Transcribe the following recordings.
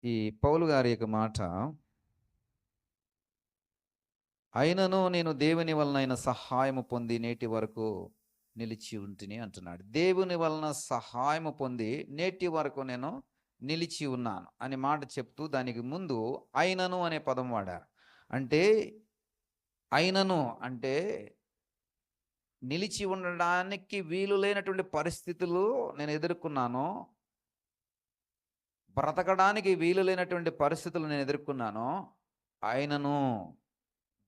ఈ పౌలు గారి యొక్క మాట, అయినను నేను దేవుని వలనైన సహాయము పొంది నేటి వరకు నిలిచి ఉంటిని అంటున్నాడు. దేవుని వలన సహాయము పొంది నేటి వరకు నేను నిలిచి ఉన్నాను అనే మాట చెప్తూ దానికి ముందు అయినను అనే పదం వాడారు. అంటే అయినను అంటే నిలిచి ఉండడానికి వీలు లేనటువంటి పరిస్థితులు నేను ఎదుర్కొన్నాను. బ్రతకడానికి వీలు లేనటువంటి పరిస్థితులు నేను ఎదుర్కొన్నాను. ఆయనను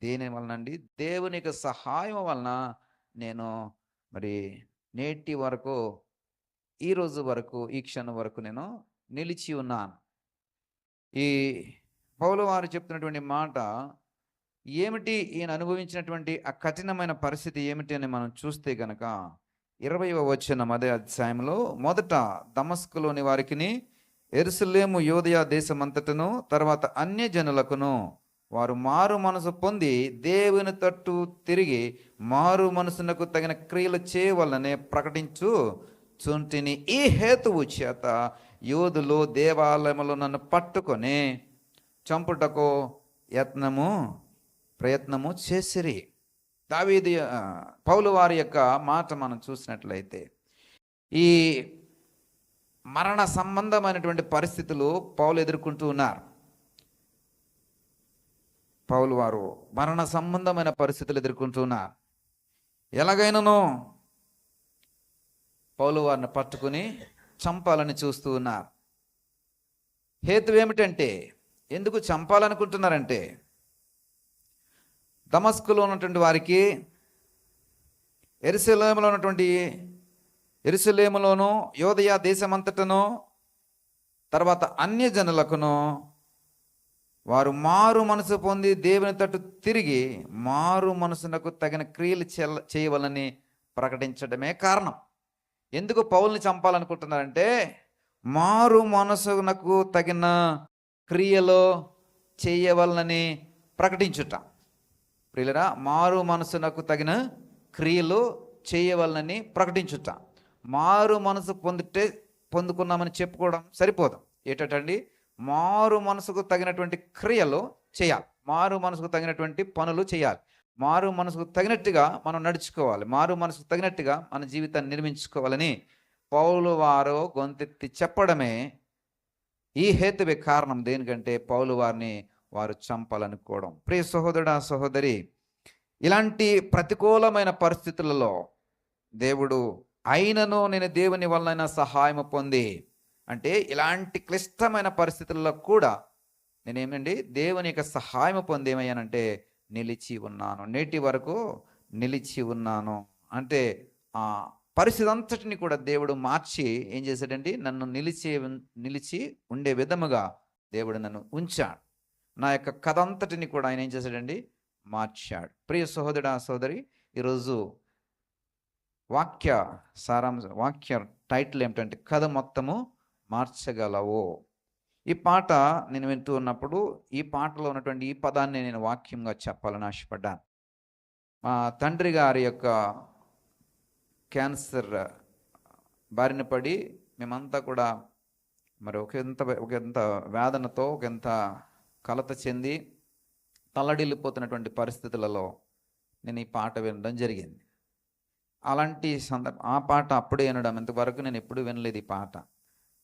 దేని వలనండి? దేవుని యొక్క సహాయం వలన నేను మరి నేటి వరకు, ఈ రోజు వరకు, ఈ క్షణం వరకు నేను నిలిచి ఉన్నాను. ఈ పౌలు వారు చెప్తున్నటువంటి మాట ఏమిటి? ఈయన అనుభవించినటువంటి ఆ కఠినమైన పరిస్థితి ఏమిటి అని మనం చూస్తే గనక 20వ వచనం అదే అధ్యాయంలో, మొదట దమస్కులోని వారికిని యెరూషలేము యూదయ దేశమంతటను తర్వాత అన్యజనులకును వారు మారు మనసు పొంది దేవుని తట్టు తిరిగి మారు మనసునకు తగిన క్రియలు చేయవలనే ప్రకటించు చుంటిని. ఈ హేతువు చేత యోధులు దేవాలయములో నన్ను పట్టుకొని చంపుటకు ప్రయత్నము చేసిరి. దావీదు పౌలు వారి యొక్క మాట మనం చూసినట్లయితే, ఈ మరణ సంబంధమైనటువంటి పరిస్థితులు పౌలు ఎదుర్కొంటూ ఉన్నారు. పౌలు వారు మరణ సంబంధమైన పరిస్థితులు ఎదుర్కొంటూ ఉన్నారు. ఎలాగైనాను పౌలు వారిని పట్టుకుని చంపాలని చూస్తూ ఉన్నారు. హేతు ఏమిటంటే, ఎందుకు చంపాలనుకుంటున్నారంటే, దమస్కులో ఉన్నటువంటి వారికి యెరూషలేములోను యూదయ దేశమంతటను తర్వాత అన్యజనులకును వారు మారు మనసు పొంది దేవుని తట్టు తిరిగి మారు మనసునకు తగిన క్రియలు చేయవలని ప్రకటించడమే కారణం. ఎందుకు పౌల్ని చంపాలనుకుంటున్నారంటే, మారు మనసునకు తగిన క్రియలు చేయవలనని ప్రకటించుట. ప్రియులరా, మారు మనసునకు తగిన క్రియలు చేయవలనని ప్రకటించుట. మారు మనసు పొందుకున్నామని చెప్పుకోవడం సరిపోదు. ఏంటండి? మారు మనసుకు తగినటువంటి క్రియలు చేయాలి. మారు మనసుకు తగినటువంటి పనులు చేయాలి. మారు మనసుకు తగినట్టుగా మనం నడుచుకోవాలి. మారు మనసుకు తగినట్టుగా మన జీవితాన్ని నిర్మించుకోవాలని పౌలు వారు గొంతెత్తి చెప్పడమే ఈ హేతువే కారణం. దేనికంటే పౌలు వారిని వారు చంపాలనుకోవడం. ప్రియ సహోదరుడా, సహోదరి, ఇలాంటి ప్రతికూలమైన పరిస్థితులలో దేవుడు అయినను నేను దేవుని వలన సహాయం పొంది, అంటే ఇలాంటి క్లిష్టమైన పరిస్థితుల్లో కూడా నేనేమండి దేవుని యొక్క సహాయం పొంది ఏమయ్యానంటే నిలిచి ఉన్నాను. నేటి వరకు నిలిచి ఉన్నాను. అంటే ఆ పరిస్థితి అంతటిని కూడా దేవుడు మార్చి ఏం చేశాడండి? నన్ను నిలిచి ఉండే విధముగా దేవుడు నన్ను ఉంచాడు. నా యొక్క కథ అంతటిని కూడా ఆయన ఏం చేశాడండి? మార్చాడు. ప్రియ సహోదరుడా, సహోదరి, ఈరోజు వాక్య టైటిల్ ఏమిటంటే కథ మొత్తము మార్చగలవు. ఈ పాట నేను వింటూ ఉన్నప్పుడు ఈ పాటలో ఉన్నటువంటి ఈ పదాన్ని నేను వాక్యంగా చెప్పాలని ఆశపడ్డాను. మా తండ్రి గారి యొక్క క్యాన్సర్ బారిన పడి మేమంతా కూడా మరి ఒకంత వేదనతో, ఒకంత కలత చెంది తల్లడిల్లిపోతున్నటువంటి పరిస్థితులలో నేను ఈ పాట వినడం జరిగింది. అలాంటి ఆ పాట అప్పుడే వినడం, ఇంతవరకు నేను ఎప్పుడు వినలేదు ఈ పాట.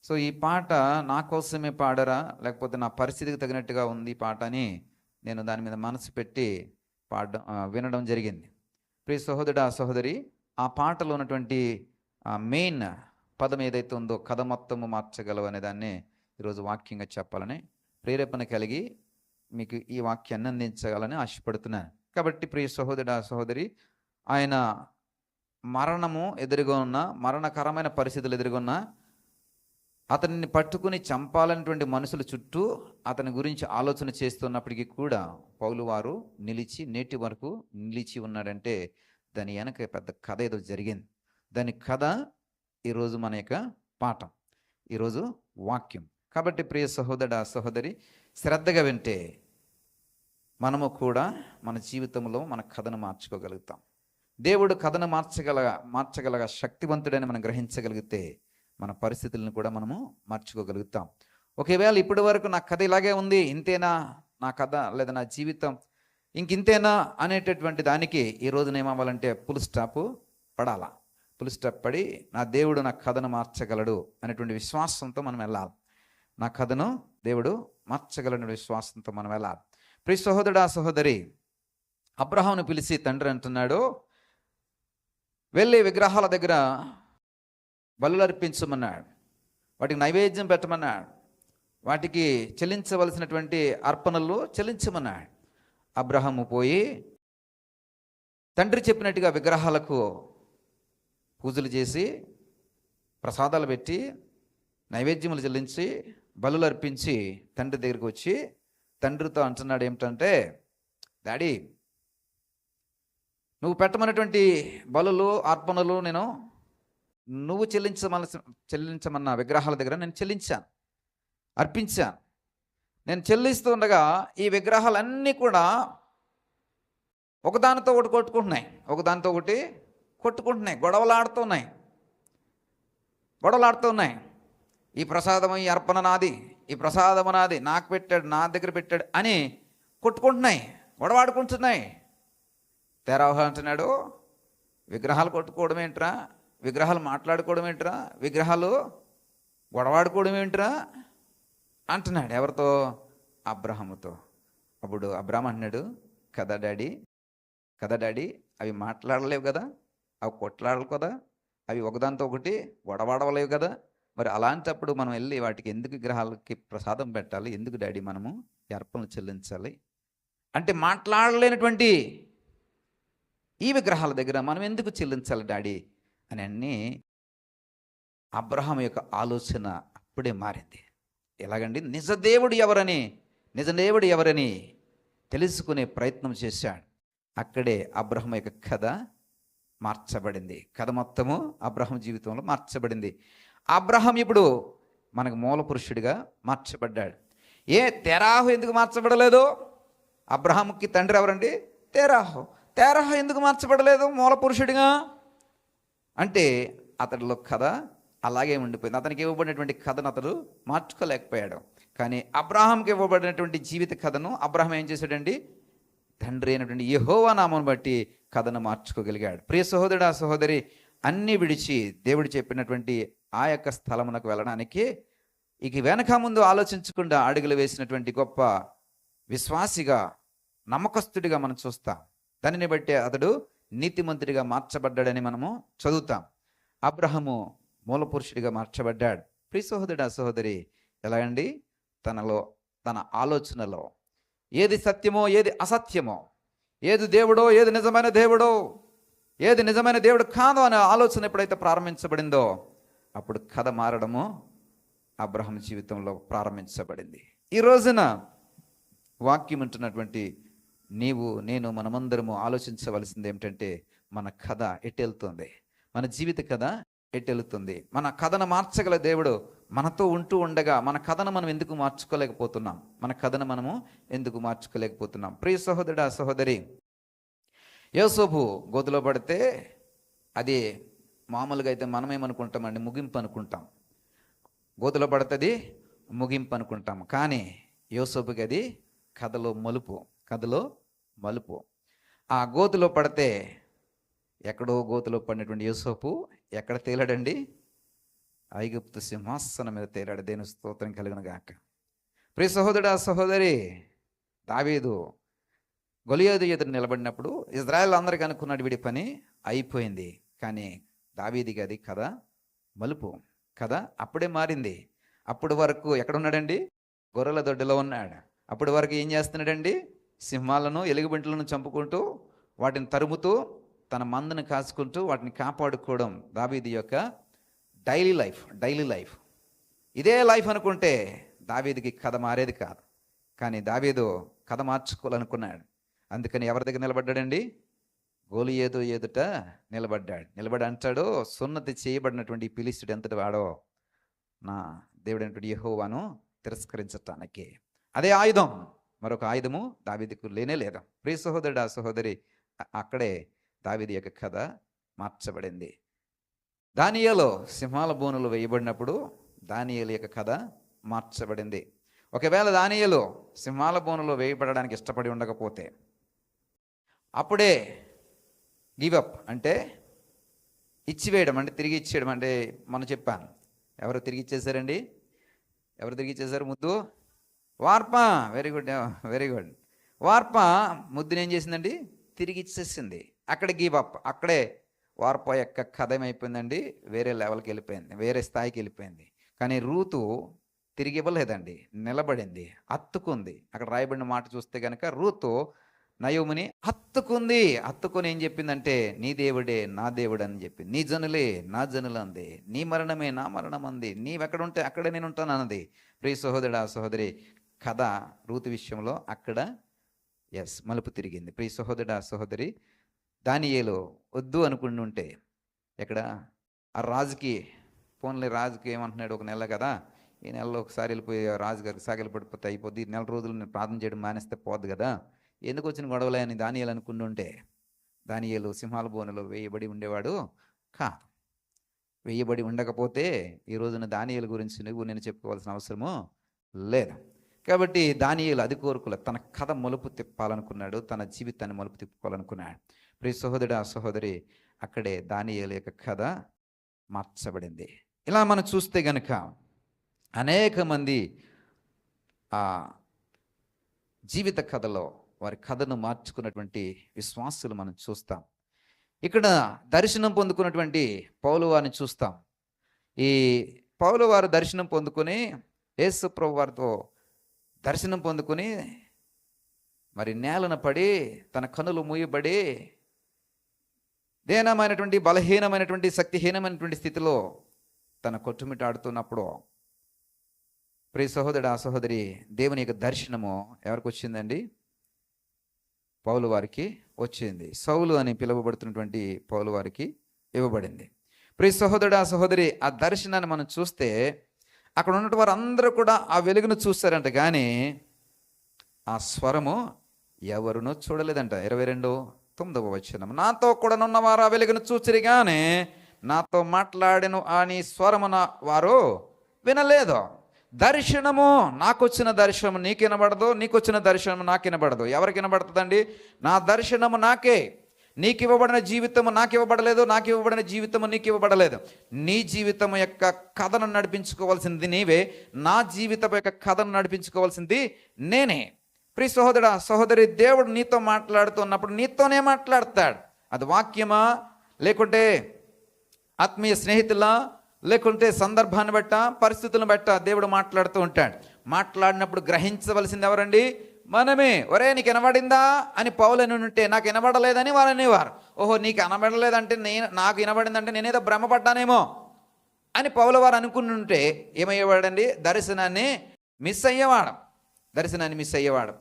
సో ఈ పాట నా కోసమే పాడరా, లేకపోతే నా పరిస్థితికి తగినట్టుగా ఉంది ఈ పాట అని నేను దాని మీద మనసు పెట్టి వినడం జరిగింది. ప్రియ సహోదరుడా, సహోదరి, ఆ పాటలో ఉన్నటువంటి మెయిన్ పదం ఏదైతే ఉందో కథ మొత్తము మార్చగలవు అనే దాన్ని ఈరోజు వాక్యంగా చెప్పాలని ప్రేరేపణ కలిగి మీకు ఈ వాక్యాన్ని అందించగలని ఆశపడుతున్నాను. కాబట్టి ప్రియ సహోదరుడా, సహోదరి, ఆయన మరణము ఎదురుగా ఉన్న, మరణకరమైన పరిస్థితులు ఎదురుగున్న, అతన్ని పట్టుకుని చంపాలనేటువంటి మనుషుల చుట్టూ అతని గురించి ఆలోచన చేస్తున్నప్పటికీ కూడా పౌలు వారు నేటి వరకు నిలిచి ఉన్నాడంటే దాని వెనక పెద్ద కథ ఏదో జరిగింది. దాని కథ ఈరోజు మన యొక్క పాఠం, ఈరోజు వాక్యం. కాబట్టి ప్రియ సహోదరుడా, సహోదరి, శ్రద్ధగా వింటే మనము కూడా మన జీవితంలో మన కథను మార్చుకోగలుగుతాం. దేవుడు కథను మార్చగల శక్తివంతుడని మనం గ్రహించగలిగితే మన పరిస్థితులను కూడా మనము మార్చుకోగలుగుతాం. ఒకవేళ ఇప్పటి వరకు నా కథ ఇలాగే ఉంది, ఇంతేనా నా కథ లేదా నా జీవితం ఇంతేనా అనేటటువంటి దానికి ఈ రోజున ఏమవ్వాలంటే ఫుల్ స్టాప్ పడాలా. ఫుల్ స్టాప్ పడి నా దేవుడు నా కథను మార్చగలడు అనేటువంటి విశ్వాసంతో మనం వెళ్ళాలి. నా కథను దేవుడు మార్చగలడు విశ్వాసంతో మనం వెళ్ళాలి. ప్రియ సహోదరుడా సహోదరి, అబ్రహామును పిలిచి తండ్రి అంటున్నాడు, వెళ్ళి విగ్రహాల దగ్గర బలులు అర్పించమన్నాడు, వాటికి నైవేద్యం పెట్టమన్నాడు, వాటికి చెల్లించవలసినటువంటి అర్పణలు చెల్లించమన్నాడు. అబ్రహాము పోయి తండ్రి చెప్పినట్టుగా విగ్రహాలకు పూజలు చేసి ప్రసాదాలు పెట్టి నైవేద్యములు చెల్లించి బలులు అర్పించి తండ్రి దగ్గరికి వచ్చి తండ్రితో అంటున్నాడు ఏమిటంటే, డాడీ, నువ్వు పెట్టమన్నటువంటి బలులు అర్పణలు నువ్వు చెల్లించమన్న విగ్రహాల దగ్గర నేను చెల్లించాను, అర్పించాను. నేను చెల్లిస్తూ ఉండగా ఈ విగ్రహాలన్నీ కూడా ఒకదానితో ఒకటి కొట్టుకుంటున్నాయి, గొడవలాడుతున్నాయి. ఈ ప్రసాదం, ఈ అర్పణ నాది, ఈ ప్రసాదము నాది, నాకు పెట్టాడు, నా దగ్గర పెట్టాడు అని కొట్టుకుంటున్నాయి, గొడవాడుకుంటున్నాయి. తెరాహ అంటున్నాడు, విగ్రహాలు కొట్టుకోవడం ఏంట్రా, విగ్రహాలు మాట్లాడుకోవడం ఏంట్రా, విగ్రహాలు గొడవాడుకోవడం ఏంట్రా అంటున్నాడు. ఎవరితో? అబ్రహాముతో. అప్పుడు అబ్రహాం అంటున్నాడు, కదా డాడీ, అవి మాట్లాడలేవు కదా, అవి కొట్లాడలేవు కదా, అవి ఒకదాంతో ఒకటి గొడవాడవలేవు కదా, మరి అలాంటప్పుడు మనం వెళ్ళి వాటికి ఎందుకు విగ్రహాలకి ప్రసాదం పెట్టాలి, ఎందుకు డాడీ మనము అర్పణలు చెల్లించాలి అంటే, మాట్లాడలేనటువంటి ఈ విగ్రహాల దగ్గర మనం ఎందుకు చెల్లించాలి డాడీ అని అన్నీ అబ్రహాం యొక్క ఆలోచన అప్పుడే మారింది. ఎలాగండి? నిజ దేవుడు ఎవరని తెలుసుకునే ప్రయత్నం చేశాడు. అక్కడే అబ్రహాం యొక్క కథ మార్చబడింది. కథ మొత్తము అబ్రహాం జీవితంలో మార్చబడింది. అబ్రహాం ఇప్పుడు మనకు మూల పురుషుడిగా మార్చబడ్డాడు. తెరాహు ఎందుకు మార్చబడలేదు? అబ్రహాంకి తండ్రి ఎవరండి? తెరాహు ఎందుకు మార్చబడలేదు మూల పురుషుడిగా అంటే, అతడిలో కథ అలాగే ఉండిపోయింది. అతనికి ఇవ్వబడినటువంటి కథను అతడు మార్చుకోలేకపోయాడు. కానీ అబ్రహాంకి ఇవ్వబడినటువంటి జీవిత కథను అబ్రహాం ఏం చేశాడండి? తండ్రి అయినటువంటి యెహోవా నామమును బట్టి కథను మార్చుకోగలిగాడు. ప్రియ సహోదరుడా సహోదరి, అన్నీ విడిచి దేవుడు చెప్పినటువంటి ఆ యొక్క స్థలమునకు వెళ్ళడానికి ఇక వెనక ముందు ఆలోచించకుండా అడుగులు వేసినటువంటి గొప్ప విశ్వాసిగా, నమ్మకస్తుడిగా మనం చూస్తాం. దానిని బట్టి అతడు నీతిమంతుడిగా మార్చబడ్డాడని మనము చదువుతాం. అబ్రహాము మూల పురుషుడిగా మార్చబడ్డాడు. ప్రియ సహోదరుడా సహోదరి, ఎలాగండి? తన ఆలోచనలో ఏది సత్యమో ఏది అసత్యమో, ఏది దేవుడో ఏది నిజమైన దేవుడో, ఏది నిజమైన దేవుడు కాదో అనే ఆలోచన ఎప్పుడైతే ప్రారంభించబడిందో అప్పుడు కథ మారడము అబ్రహాం జీవితంలో ప్రారంభించబడింది. ఈ రోజున వాక్యం ఉంటున్నటువంటి నీవు నేను మనమందరము ఆలోచించవలసింది ఏమిటంటే, మన కథ ఎటెళ్తుంది, మన జీవిత కథ ఎటెళ్తుంది. మన కథను మార్చగల దేవుడు మనతో ఉంటూ ఉండగా మన కథను మనం ఎందుకు మార్చుకోలేకపోతున్నాం? ప్రియ సహోదరుడా సహోదరి, యోసేపు గోతిలో పడితే అది మామూలుగా అయితే మనమేమనుకుంటామండి? ముగింపు అనుకుంటాం. గోతిలో పడుతుంది ముగింపు అనుకుంటాం. కానీ యోసేపుకి అది కథలో మలుపు. ఆ గోతిలో పడితే ఎక్కడో గోతిలో పడినటువంటి యోసేపు ఎక్కడ తేలాడండి? ఐగుప్తు సింహాసనం మీద తేలాడు. దేవుని స్తోత్రం కలుగును గాక. ప్రియ సహోదరుడా సహోదరి, దావీదు గొలియాతు ఎదురు నిలబడినప్పుడు ఇజ్రాయెల్ అందరికీ అనుకున్నాడు వీడి పని అయిపోయింది. కానీ దావీదికి అది మలుపు అప్పుడే మారింది. అప్పటి వరకు ఎక్కడున్నాడండి? గొర్రెల దొడ్డిలో ఉన్నాడు. అప్పటి వరకు ఏం చేస్తున్నాడండి? సింహాలను, ఎలుగుబంట్లను చంపుకుంటూ, వాటిని తరుముతూ, తన మందును కాచుకుంటూ, వాటిని కాపాడుకోవడం దావీదు యొక్క డైలీ లైఫ్. ఇదే లైఫ్ అనుకుంటే దావీదుకి కథ మారేది కాదు. కానీ దావీదు కథ మార్చుకోవాలనుకున్నాడు. అందుకని ఎవరి దగ్గర నిలబడ్డాడండి? గోలియాతు ఎదుట నిలబడి అంటాడు, సున్నతి చేయబడినటువంటి ఫిలిష్తీయుడు ఎంతటి వాడో నా దేవుడైనటువంటి యెహోవాను తిరస్కరించటానికి. అదే ఆయుధం, మరొక ఆయుధము దావీదుకు లేనే లేదు. ప్రియ సహోదరుడా సహోదరి, అక్కడే దావీదు యొక్క కథ మార్చబడింది. దానియేలు సింహాల బోనులు వేయబడినప్పుడు దానియేలు యొక్క కథ మార్చబడింది. ఒకవేళ దానియేలు సింహాల బోనులో వేయబడడానికి ఇష్టపడి ఉండకపోతే అప్పుడే గివప్ అంటే ఇచ్చివేయడం, అంటే తిరిగి ఇచ్చేయడం. అంటే మనం చెప్పాను, ఎవరు తిరిగి ఇచ్చేసారండి? ఎవరు తిరిగి ఇచ్చేసారు? ముద్దు వార్ప. Very good, very good. వార్ప ముద్దుని ఏం చేసిందండి? తిరిగి ఇచ్చేసింది. అక్కడ గివప్, అక్కడే వార్ప యొక్క కథ ఏమైపోయిందండి? వేరే లెవెల్కి వెళ్ళిపోయింది, వేరే స్థాయికి వెళ్ళిపోయింది. కానీ రూతు తిరిగి ఇవ్వలేదండి, నిలబడింది, హత్తుకుంది. అక్కడ రాయబడిన మాట చూస్తే కనుక రూతు నయోమిని హత్తుకుంది. హత్తుకొని ఏం చెప్పిందంటే, నీ దేవుడే నా దేవుడు అని చెప్పింది. నీ జనులే నా జనులు అంది. నీ మరణమే నా మరణం అంది. నీవెక్కడుంటే అక్కడే నేను ఉంటాను అన్నది. ప్రియ సహోదరుడా సహోదరి, కథ రూతు విషయంలో అక్కడ మలుపు తిరిగింది. ప్రియ సహోదరుడా సహోదరి, దానియేలు వద్దు అనుకుని ఉంటే ఎక్కడ ఆ రాజుకి ఫోన్లే, రాజుకి ఏమంటున్నాడు, ఒక నెల కదా, ఈ నెలలో ఒకసారి వెళ్ళిపోయి రాజుగారికి సాగిలి పడిపోతే అయిపోద్ది, 4 నెల రోజులు నేను ప్రార్థన చేయడం మానేస్తే పోద్ది కదా, ఎందుకు వచ్చిన గొడవలే అని దానియేలు అనుకుంటుంటే, దానియేలు సింహాల బోనులో వేయబడి ఉండేవాడు కాదు. వేయబడి ఉండకపోతే ఈ రోజున దానియేలు గురించి నేను చెప్పుకోవాల్సిన అవసరము లేదు. కాబట్టి దానియేలు అది కోరుకోలేదు, తన కథ మలుపు తిప్పాలనుకున్నాడు, తన జీవితాన్ని మలుపు తిప్పుకోవాలనుకున్నాడు. ప్రియ సహోదరుడా సహోదరి, అక్కడే దానియేలు యొక్క కథ మార్చబడింది. ఇలా మనం చూస్తే గనుక అనేక మంది ఆ జీవిత కథలో వారి కథను మార్చుకున్నటువంటి విశ్వాసులు మనం చూస్తాం. ఇక్కడ దర్శనం పొందుకున్నటువంటి పౌలు వారిని చూస్తాం. ఈ పౌలు వారు దర్శనం పొందుకొని యేసు ప్రభు వారితో దర్శనం పొందుకొని మరి నేలన పడి తన కనులు మూయబడి దేనమైనటువంటి బలహీనమైనటువంటి శక్తిహీనమైనటువంటి స్థితిలో తన కొట్టుమిటాడుతున్నప్పుడు, ప్రియ సహోదరుడు ఆ సహోదరి, దేవుని యొక్క దర్శనము ఎవరికి వచ్చిందండి? పౌలు వారికి వచ్చింది. సౌలు అని పిలువబడుతున్నటువంటి పౌలు వారికి ఇవ్వబడింది. ప్రియ సహోదరుడు ఆ సహోదరి, ఆ దర్శనాన్ని మనం చూస్తే అక్కడ ఉన్నటువంటి వారు అందరూ కూడా ఆ వెలుగును చూస్తారంట, కానీ ఆ స్వరము ఎవరునూ చూడలేదంట. 22:9 వచనం, నాతో కూడా ఉన్నవారు ఆ వెలుగును చూచిరి గాని నాతో మాట్లాడెను అని స్వరమున వారు వినలేదు. దర్శనము, నాకు వచ్చిన దర్శనము నీకు వినబడదు, నీకు వచ్చిన దర్శనము నాకు వినబడదు. ఎవరికి వినబడుతుందండి? నా దర్శనము నాకే. నీకు ఇవ్వబడిన జీవితము నాకు ఇవ్వబడలేదు, నాకు ఇవ్వబడిన జీవితము నీకు ఇవ్వబడలేదు. నీ జీవితం యొక్క కథను నడిపించుకోవాల్సింది నీవే, నా జీవితం యొక్క కథను నడిపించుకోవాల్సింది నేనే. ప్రియ సహోదరా సహోదరి, దేవుడు నీతో మాట్లాడుతున్నప్పుడు నీతోనే మాట్లాడతాడు. అది వాక్యమా, లేకుంటే ఆత్మీయ స్నేహితులా, లేకుంటే సందర్భాన్ని బట్ట, పరిస్థితులను బట్ట దేవుడు మాట్లాడుతూ ఉంటాడు. మాట్లాడినప్పుడు గ్రహించవలసింది ఎవరండి? మనమే. ఒరే నీకు వినబడిందా అని పౌలని ఉంటే నాకు వినబడలేదని వారు అనేవారు. ఓహో నీకు వినబడలేదంటే నాకు వినబడిందంటే నేనేదో భ్రమపడ్డానేమో అని పౌల వారు అనుకుని ఉంటే ఏమయ్యేవాడండి? దర్శనాన్ని మిస్ అయ్యేవాడు.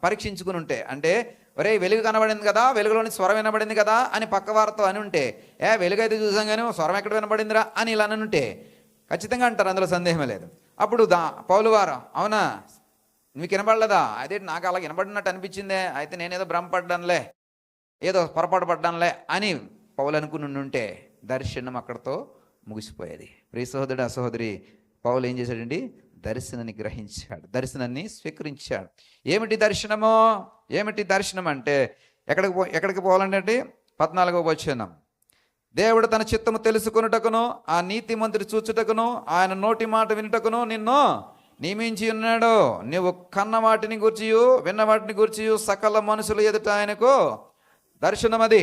పరీక్షించుకుని ఉంటే, అంటే ఒరే వెలుగు కనబడింది కదా, వెలుగులోని స్వరం వినబడింది కదా అని పక్కవారితో అని ఉంటే, వెలుగు అయితే చూసాం కానీ స్వరం ఎక్కడ వినబడిందిరా అని ఇలా అని ఉంటే ఖచ్చితంగా అంటారు, అందులో సందేహమే లేదు. అప్పుడు పౌలు వారు, అవునా మీకు వినబడలేదా? అదే నాకు అలా వినబడినట్టు అనిపించిందే, అయితే నేనేదో భ్రమపడ్డానులే, ఏదో పొరపాటు పడ్డానులే అని పౌలు అనుకుని ఉంటే దర్శనం అక్కడితో ముగిసిపోయేది. ప్రియ సహోదరుడు సహోదరి, పౌలు ఏం చేశాడండి? దర్శనాన్ని గ్రహించాడు, దర్శనాన్ని స్వీకరించాడు. ఏమిటి దర్శనం అంటే ఎక్కడికి పోవాలంటే 14వ వచనం, దేవుడు తన చిత్తము తెలుసుకొనుటకును ఆ నీతి మంత్రి చూచుటకును ఆయన నోటి మాట వినుటకును నిన్ను నియమించి ఉన్నాడు. నువ్వు కన్న వాటిని గూర్చియు విన్న వాటిని గూర్చియు సకల మనుషులు ఎదుట ఆయనకు దర్శనం, అది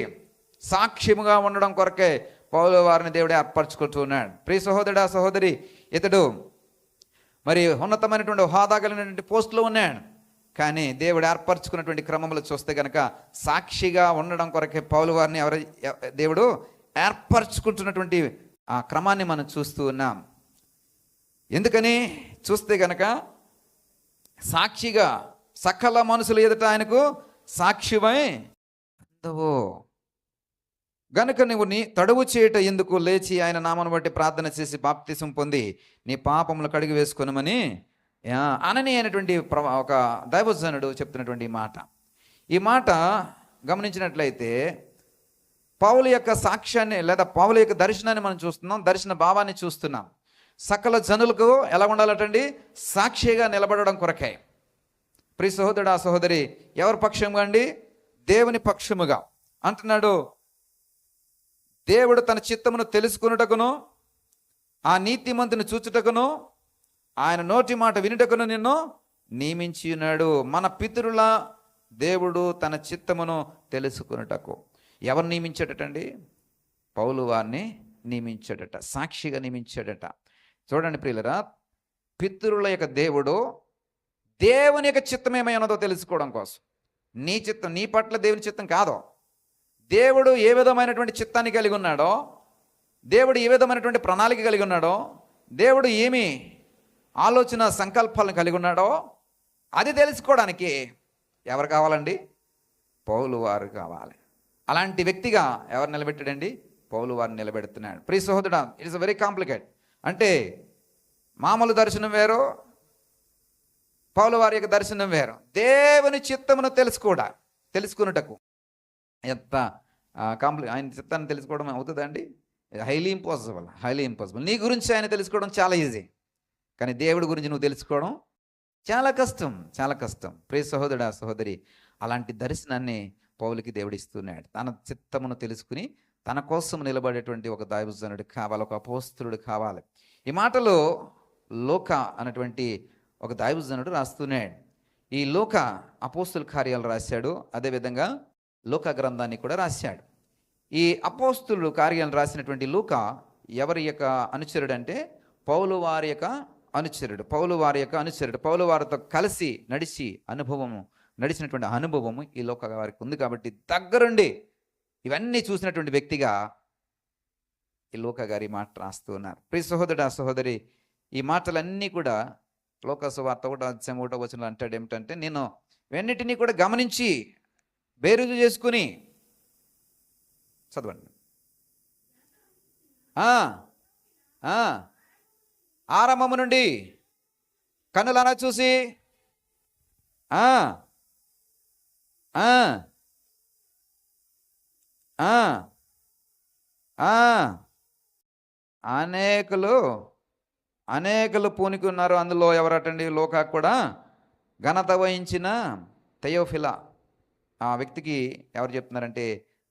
సాక్ష్యముగా ఉండడం కొరకే పౌలు వారిని దేవుడే ఏర్పరచుకుంటూ ఉన్నాడు. ప్రియ సహోదరుడా సహోదరి, ఇతడు మరి ఉన్నతమైనటువంటి హోదా కలిగినటువంటి పోస్టులో ఉన్నాడు, కానీ దేవుడు ఏర్పరచుకున్నటువంటి క్రమంలో చూస్తే కనుక సాక్షిగా ఉండడం కొరకే పౌలు వారిని దేవుడు ఏర్పరచుకుంటున్నటువంటి ఆ క్రమాన్ని మనం చూస్తూ ఉన్నాం. ఎందుకని చూస్తే కనుక సాక్షిగా సకల మనుషులు ఎదుట ఆయనకు సాక్షివై అందవు గనుక నువ్వు నీ తడువు చేయట ఎందుకు, లేచి ఆయన నామను బట్టి ప్రార్థన చేసి బాప్తిసం పొంది నీ పాపములు కడిగి వేసుకొనమని అనని అయినటువంటి ఒక దైవజనుడు చెప్తున్నటువంటి ఈ మాట గమనించినట్లయితే పౌలు యొక్క సాక్ష్యాన్ని లేదా పౌలు యొక్క దర్శనాన్ని మనం చూస్తున్నాం, దర్శన భావాన్ని చూస్తున్నాం. సకల జనులకు ఎలా ఉండాలటండి? సాక్షిగా నిలబడడం కొరకే. ప్రియ సహోదరుడు, ఆ సహోదరి, ఎవరి పక్షంగా అండి? దేవుని పక్షముగా అంటున్నాడు. దేవుడు తన చిత్తమును తెలుసుకున్నటకును, ఆ నీతిమంతుని చూచుటకును, ఆయన నోటి మాట వినుటకును నిన్ను నియమించి ఉన్నాడు. మన పితరుల దేవుడు తన చిత్తమును తెలుసుకున్నటకు ఎవరు నియమించాడటండి? పౌలు వారిని నియమించాడట, సాక్షిగా నియమించాడట. చూడండి ప్రియులరా, పితరుల యొక్క దేవుడు దేవుని యొక్క చిత్తం ఏమై ఉన్నదో తెలుసుకోవడం కోసం, నీ చిత్తం, నీ పట్ల దేవుని చిత్తం కాదు, దేవుడు ఏ విధమైనటువంటి చిత్తాన్ని కలిగి ఉన్నాడో, దేవుడు ఏ విధమైనటువంటి ప్రణాళిక కలిగి ఉన్నాడో, దేవుడు ఏమి ఆలోచన సంకల్పాలను కలిగి ఉన్నాడో అది తెలుసుకోవడానికి ఎవరు కావాలండి? పౌలు వారు కావాలి. అలాంటి వ్యక్తిగా ఎవరు నిలబెట్టాడండి? పౌలు వారిని నిలబెడుతున్నాడు. ప్రియ సహోదరుడా, ఇట్ ఇస్ వెరీ కాంప్లికేట్. అంటే మామూలు దర్శనం వేరు, పౌలు వారి యొక్క దర్శనం వేరు. దేవుని చిత్తమును తెలుసుకున్నటకు ఎంత ఆయన చిత్తాన్ని తెలుసుకోవడం అవుతుందండి? Highly impossible. నీ గురించి ఆయన తెలుసుకోవడం చాలా ఈజీ, కానీ దేవుడి గురించి నువ్వు తెలుసుకోవడం చాలా కష్టం. ప్రియ సహోదరుడా, సహోదరి, అలాంటి దర్శనాన్ని పౌలుకి దేవుడు ఇస్తున్నాడు. తన చిత్తమును తెలుసుకుని తన కోసం నిలబడేటువంటి ఒక దైవజనుడు కావాలి, ఒక అపోస్తలుడు కావాలి. ఈ మాటలు లోక అన్నటువంటి ఒక దైవజనుడు రాస్తున్నాడు. ఈ లోక అపోస్తల కార్యాలు రాశాడు, అదేవిధంగా లోక గ్రంథాన్ని కూడా రాశాడు. ఈ అపోస్తలు కార్యాలను రాసినటువంటి లూక ఎవరి యొక్క అనుచరుడు అంటే? పౌలు వారి యొక్క అనుచరుడు. పౌలు వారితో కలిసి నడిచినటువంటి అనుభవము ఈ లోక వారికి ఉంది. కాబట్టి దగ్గరుండి ఇవన్నీ చూసినటువంటి వ్యక్తిగా ఈ లోక గారి మాట రాస్తూ ఉన్నారు. ప్రియ సహోదరుడు, సహోదరి, ఈ మాటలన్నీ కూడా లోక సువార్త 1:1 వచనంలో అంటాడు ఏమిటంటే, నేను ఇవన్నిటినీ కూడా గమనించి బేరుజు చేసుకుని, చదవండి, ఆరంభము నుండి కన్నులారా చూసి అనేకులు పూనికి ఉన్నారు. అందులో ఎవరటండి? లోకా కూడా ఘనత వహించిన థెయోఫిలా. ఆ వ్యక్తికి ఎవరు చెప్తున్నారంటే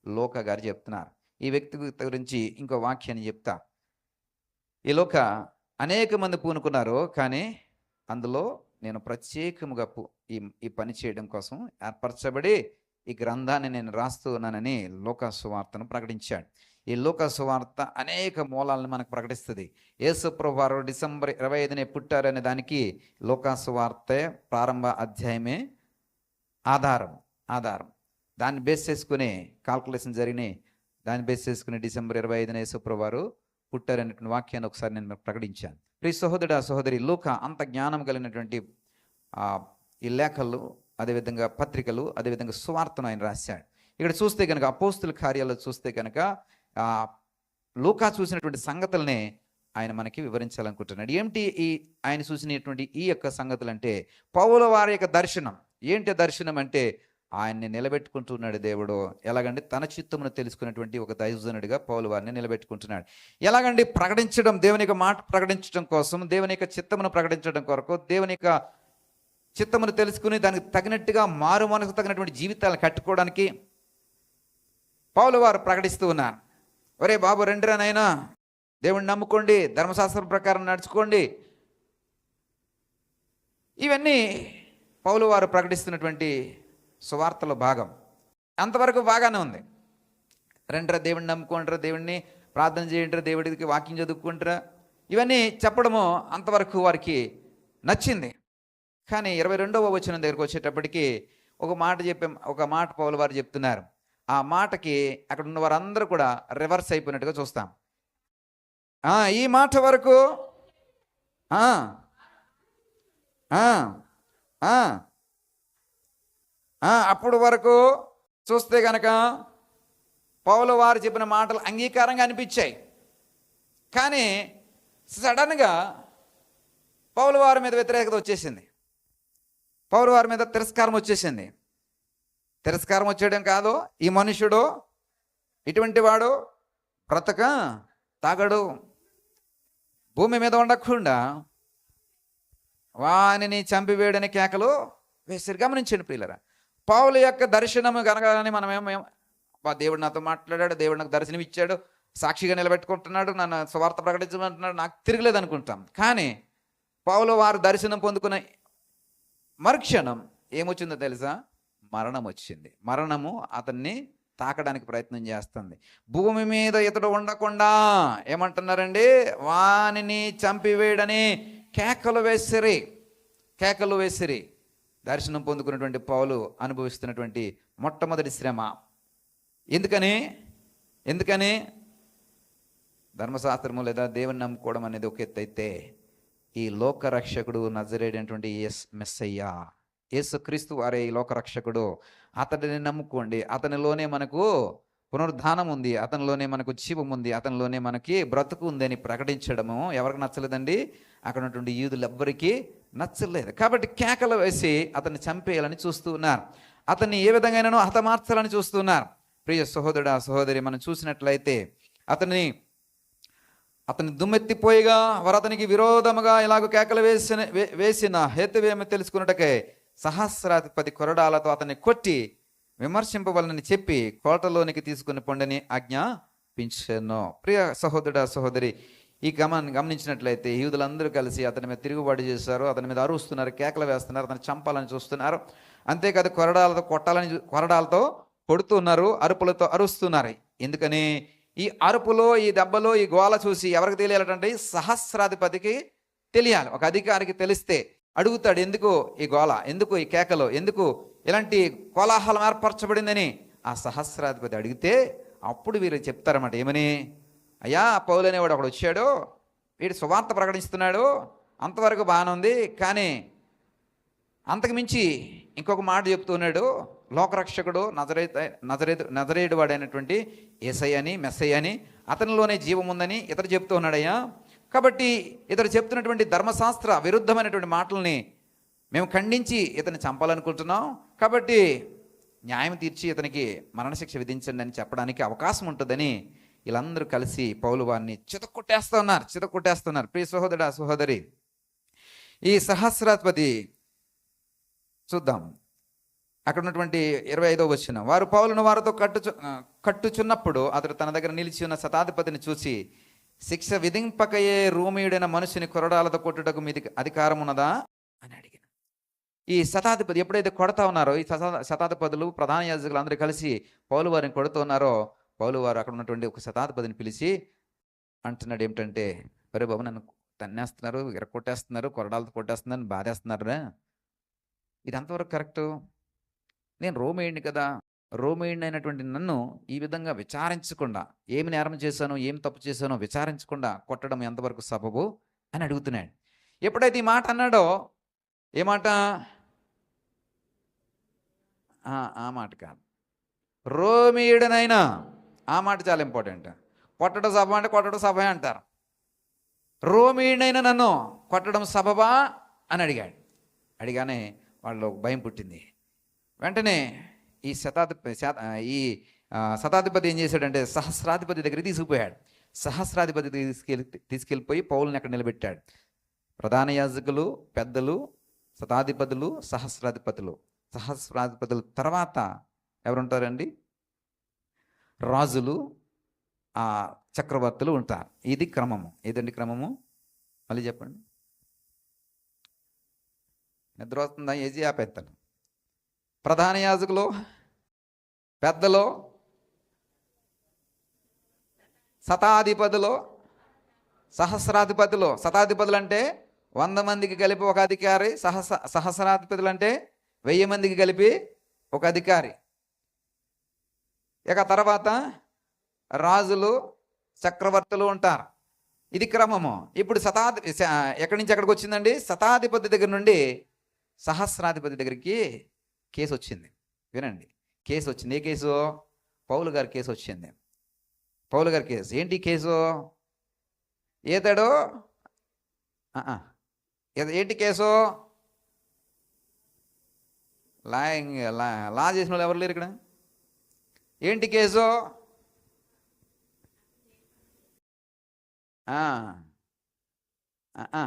లోక గారు చెప్తున్నారు. ఈ వ్యక్తి గురించి ఇంకో వాక్యాన్ని చెప్తా. ఈ లోక అనేక మంది పూనుకున్నారు, కానీ అందులో నేను ప్రత్యేకముగా ఈ పని చేయడం కోసం ఏర్పరచబడి ఈ గ్రంథాన్ని నేను రాస్తూ ఉన్నానని లోకా సువార్తను ప్రకటించాడు. ఈ లోకా సువార్త అనేక మూలాలను మనకు ప్రకటిస్తుంది. యేసు ప్రభువారు డిసెంబర్ 25నే పుట్టారనే దానికి లోకా సువార్తే ప్రారంభ అధ్యాయమే ఆధారం. దాన్ని బేస్ చేసుకుని కాల్కులేషన్ జరిగినాయి. దాన్ని బేస్ చేసుకుని డిసెంబర్ 25న యేసు ప్రభువారు పుట్టారనేటువంటి వాక్యాన్ని ఒకసారి నేను ప్రకటించాను. ప్రియ సహోదరుడు, సహోదరి, లూకా అంత జ్ఞానం కలిగినటువంటి ఈ లేఖలు, అదేవిధంగా పత్రికలు, అదేవిధంగా సువార్తను ఆయన రాశాడు. ఇక్కడ చూస్తే కనుక అపోస్తుల కార్యాలు చూస్తే కనుక లూకా చూసినటువంటి సంగతులనే ఆయన మనకి వివరించాలనుకుంటున్నాడు. ఏమిటి ఆయన చూసినటువంటి ఈ యొక్క సంగతులు అంటే, పౌలు వారి యొక్క దర్శనం. ఏంటి దర్శనం అంటే, ఆయన్ని నిలబెట్టుకుంటున్నాడు దేవుడు. ఎలాగండి? తన చిత్తమును తెలుసుకున్నటువంటి ఒక దైవజనుడిగా పౌలు వారిని నిలబెట్టుకుంటున్నాడు. ఎలాగండి? ప్రకటించడం, దేవుని యొక్క మాట ప్రకటించడం కోసం, దేవుని యొక్క చిత్తమును ప్రకటించడం కొరకు, దేవుని యొక్క చిత్తమును తెలుసుకుని దానికి తగినట్టుగా మారు మనసు తగినటువంటి జీవితాలను కట్టుకోవడానికి పౌలు వారు ప్రకటిస్తూ ఉన్నారు. ఒరే బాబు, రండిరా నాయనా, దేవుడిని నమ్ముకోండి, ధర్మశాస్త్రం ప్రకారం నడుచుకోండి. ఇవన్నీ పౌలు వారు ప్రకటిస్తున్నటువంటి సువార్తలో భాగం. అంతవరకు బాగానే ఉంది. రండిరా, దేవుడిని నమ్ముకుంటారా, దేవుడిని ప్రార్థన చేయండిరా, దేవుడికి వాక్యం చదువుకుంటారా, ఇవన్నీ చెప్పడము అంతవరకు వారికి నచ్చింది. కానీ 22వ వచనం దగ్గరకు వచ్చేటప్పటికి ఒక మాట పౌలు వారు చెప్తున్నారు. ఆ మాటకి అక్కడ ఉన్న వారందరూ కూడా రివర్స్ అయిపోయినట్టుగా చూస్తాం. ఈ మాట వరకు అప్పుడు వరకు చూస్తే కనుక పౌలు వారు చెప్పిన మాటలు అంగీకారంగా అనిపించాయి. కానీ సడన్గా పౌలు వారి మీద వ్యతిరేకత వచ్చేసింది. పౌలు వారి మీద తిరస్కారం వచ్చేసింది. తిరస్కారం వచ్చేయడం కాదు, ఈ మనుషుడు ఇటువంటి వాడు బ్రతక తాగడు, భూమి మీద ఉండకుండా వానిని చంపివేయడని కేకలు వేసారు. గమనించండి ప్రియులరా, పౌలు యొక్క దర్శనము కనగానే మనమేమో దేవుడు నాతో మాట్లాడాడు, దేవుడు నాకు దర్శనం ఇచ్చాడు, సాక్షిగా నిలబెట్టుకుంటున్నాడు, నన్ను స్వార్థ ప్రకటించమంటున్నాడు, నాకు తిరగలేదు అనుకుంటాం. కానీ పౌలు వారు దర్శనం పొందుకున్న మరుక్షణం ఏమొచ్చిందో తెలుసా? మరణం వచ్చింది. మరణము అతన్ని తాకడానికి ప్రయత్నం చేస్తుంది. భూమి మీద ఇతడు ఉండకుండా ఏమంటున్నారండి? వానిని చంపివేయడని కేకలు వేసిరి. దర్శనం పొందుకున్నటువంటి పౌలు అనుభవిస్తున్నటువంటి మొట్టమొదటి శ్రమ. ఎందుకని ధర్మశాస్త్రము లేదా దేవుని నమ్ముకోవడం అనేది ఒక ఎత్తు అయితే, ఈ లోకరక్షకుడు నజరేడైనటువంటి మెస్సయ్య యేసుక్రీస్తు వారే ఈ లోకరక్షకుడు, అతడిని నమ్ముకోండి. అతనిలోనే మనకు పునరుద్ధానం ఉంది, అతనిలోనే మనకు జీవం ఉంది, అతనిలోనే మనకి బ్రతుకు ఉంది అని ప్రకటించడము ఎవరికి నచ్చలేదండి? అక్కడ ఉన్నటువంటి యూదులు ఎవ్వరికీ నచ్చలేదు. కాబట్టి కేకలు వేసి అతన్ని చంపేయాలని చూస్తూ ఉన్నారు. అతన్ని ఏ విధంగానూ హతమార్చాలని చూస్తున్నారు. ప్రియ సహోదరుడా సహోదరి, మనం చూసినట్లయితే అతని దుమ్మెత్తిపోయిగా వారు అతనికి విరోధముగా ఇలాగ కేకలు వేసిన హేతువేమి తెలుసుకున్నటకే సహస్రాధిపతి కొరడాలతో అతన్ని కొట్టి విమర్శింపవలనని చెప్పి కోటలోనికి తీసుకుని పొండని ఆజ్ఞాపించెను. ప్రియ సహోదరుడా సహోదరి, ఈ గమనించినట్లయితే యూదులందరూ కలిసి అతని మీద తిరుగుబాటు చేశారు, అతని మీద అరుస్తున్నారు, కేకలు వేస్తున్నారు, అతన్ని చంపాలని చూస్తున్నారు. అంతేకాదు కొరడాలతో కొడుతున్నారు, అరుపులతో అరుస్తున్నారు. ఎందుకని? ఈ అరుపులో, ఈ దెబ్బలో, ఈ గోల చూసి ఎవరికి తెలియాలంటే సహస్రాధిపతికి తెలియాలి. ఒక అధికారికి తెలిస్తే అడుగుతాడు, ఎందుకు ఈ గోల, ఎందుకు ఈ కేకలు, ఎందుకు ఇలాంటి కోలాహలం ఏర్పరచబడిందని ఆ సహస్రాధిపతి అడిగితే అప్పుడు వీరు చెప్తారన్నమాట. ఏమని? అయ్యా, పౌలు అనేవాడు ఒకడు వచ్చాడు, వీడు సువార్త ప్రకటిస్తున్నాడు, అంతవరకు బాగానే ఉంది. కానీ అంతకు మించి ఇంకొక మాట చెప్తున్నాడు. లోకరక్షకుడు నజరేయుడు వాడైనటువంటి యేసయ్య అని, మెస్సయ్య అని, అతనిలోనే జీవం ఉందని ఇతడు చెప్తూ ఉన్నాడయ్యా. కాబట్టి ఇతడు చెప్తున్నటువంటి ధర్మశాస్త్ర విరుద్ధమైనటువంటి మాటల్ని మేము ఖండించి ఇతన్ని చంపాలనుకుంటున్నాం. కాబట్టి న్యాయం తీర్చి ఇతనికి మరణశిక్ష విధించండి అని చెప్పడానికి అవకాశం ఉంటుందని వీళ్ళందరూ కలిసి పౌలు వారిని చితకొట్టేస్తున్నారు. ప్రియ సహోదరుడా సహోదరి, ఈ సహస్రాధిపతి చూద్దాం. అక్కడ ఉన్నటువంటి 25వ వచనం, వారు పౌలును వారితో కట్టుచున్నప్పుడు అతడు తన దగ్గర నిలిచి ఉన్న శతాధిపతిని చూసి, శిక్ష విధింపకయే రోమీయుడైన మనిషిని కొరడాలతో కొట్టుటకు మీది అధికారం ఉన్నదా అని అడిగాను. ఈ శతాధిపతి ఎప్పుడైతే కొడతా ఉన్నారో, ఈ శతాధిపతులు ప్రధాన యాజకులు అందరూ కలిసి పౌలు వారిని కొడుతున్నారో, పౌలు వారు అక్కడ ఉన్నటువంటి ఒక శతాధిపతిని పిలిచి అంటున్నాడు ఏమిటంటే, ఒరే బాబు, నన్ను తన్నేస్తున్నారు, కొట్టేస్తున్నారు, కొరడాలతో కొట్టేస్తున్నారు, బాధేస్తున్నారా? ఇది అంతవరకు కరెక్టు? నేను రోమేయుడిని కదా, రోమేయుడిని అయినటువంటి నన్ను ఈ విధంగా విచారించకుండా, ఏమి నేరం చేశానో, ఏం తప్పు చేశానో విచారించకుండా కొట్టడం ఎంతవరకు సబబు అని అడుగుతున్నాడు. ఎప్పుడైతే ఈ మాట అన్నాడో, ఏ మాట? ఆ మాట కాదు, రోమేయుడనైనా, ఆ మాట చాలా ఇంపార్టెంట్. కొట్టడం సభ అంటే కొట్టడం సభ అంటారు. రోమేయుడనైనా నన్ను కొట్టడం సబబా అని అడిగానే వాళ్ళు భయం పుట్టింది. వెంటనే ఈ శతాధిపతి ఏం చేశాడంటే సహస్రాధిపతి దగ్గరికి తీసుకుపోయాడు. సహస్రాధిపతి తీసుకెళ్ళిపోయి పౌలుని అక్కడ నిలబెట్టాడు. ప్రధాన యాజకులు, పెద్దలు, శతాధిపతులు, సహస్రాధిపతుల తర్వాత ఎవరుంటారండి? రాజులు, చక్రవర్తులు ఉంటారు. ఇది క్రమము. ఏదండి క్రమము? మళ్ళీ చెప్పండి. నిద్ర వస్తుందా? ఏజీ ఆపేస్తాను. ప్రధాన యాజకులు, పెద్దలు, శతాధిపతులు, సహస్రాధిపతులు. శతాధిపతులు అంటే 100 మందికి కలిపి ఒక అధికారి. సహస్రాధిపతులు అంటే 1000 మందికి కలిపి ఒక అధికారి. ఇక తర్వాత రాజులు, చక్రవర్తులు ఉంటారు. ఇది క్రమము. ఇప్పుడు ఎక్కడి నుంచి ఎక్కడికి వచ్చిందండి? శతాధిపతి దగ్గర నుండి సహస్రాధిపతి దగ్గరికి కేసు వచ్చింది. వినండి, కేసు వచ్చింది. ఏ కేసు? పౌలు గారి కేసు వచ్చింది. పౌలు గారి కేసు. ఏంటి కేసు? ఏతాడు? ఏంటి కేసు? లా చేసిన వాళ్ళు ఎవరు లేరు ఇక్కడ. ఏంటి కేసు? ఆ, ఆ,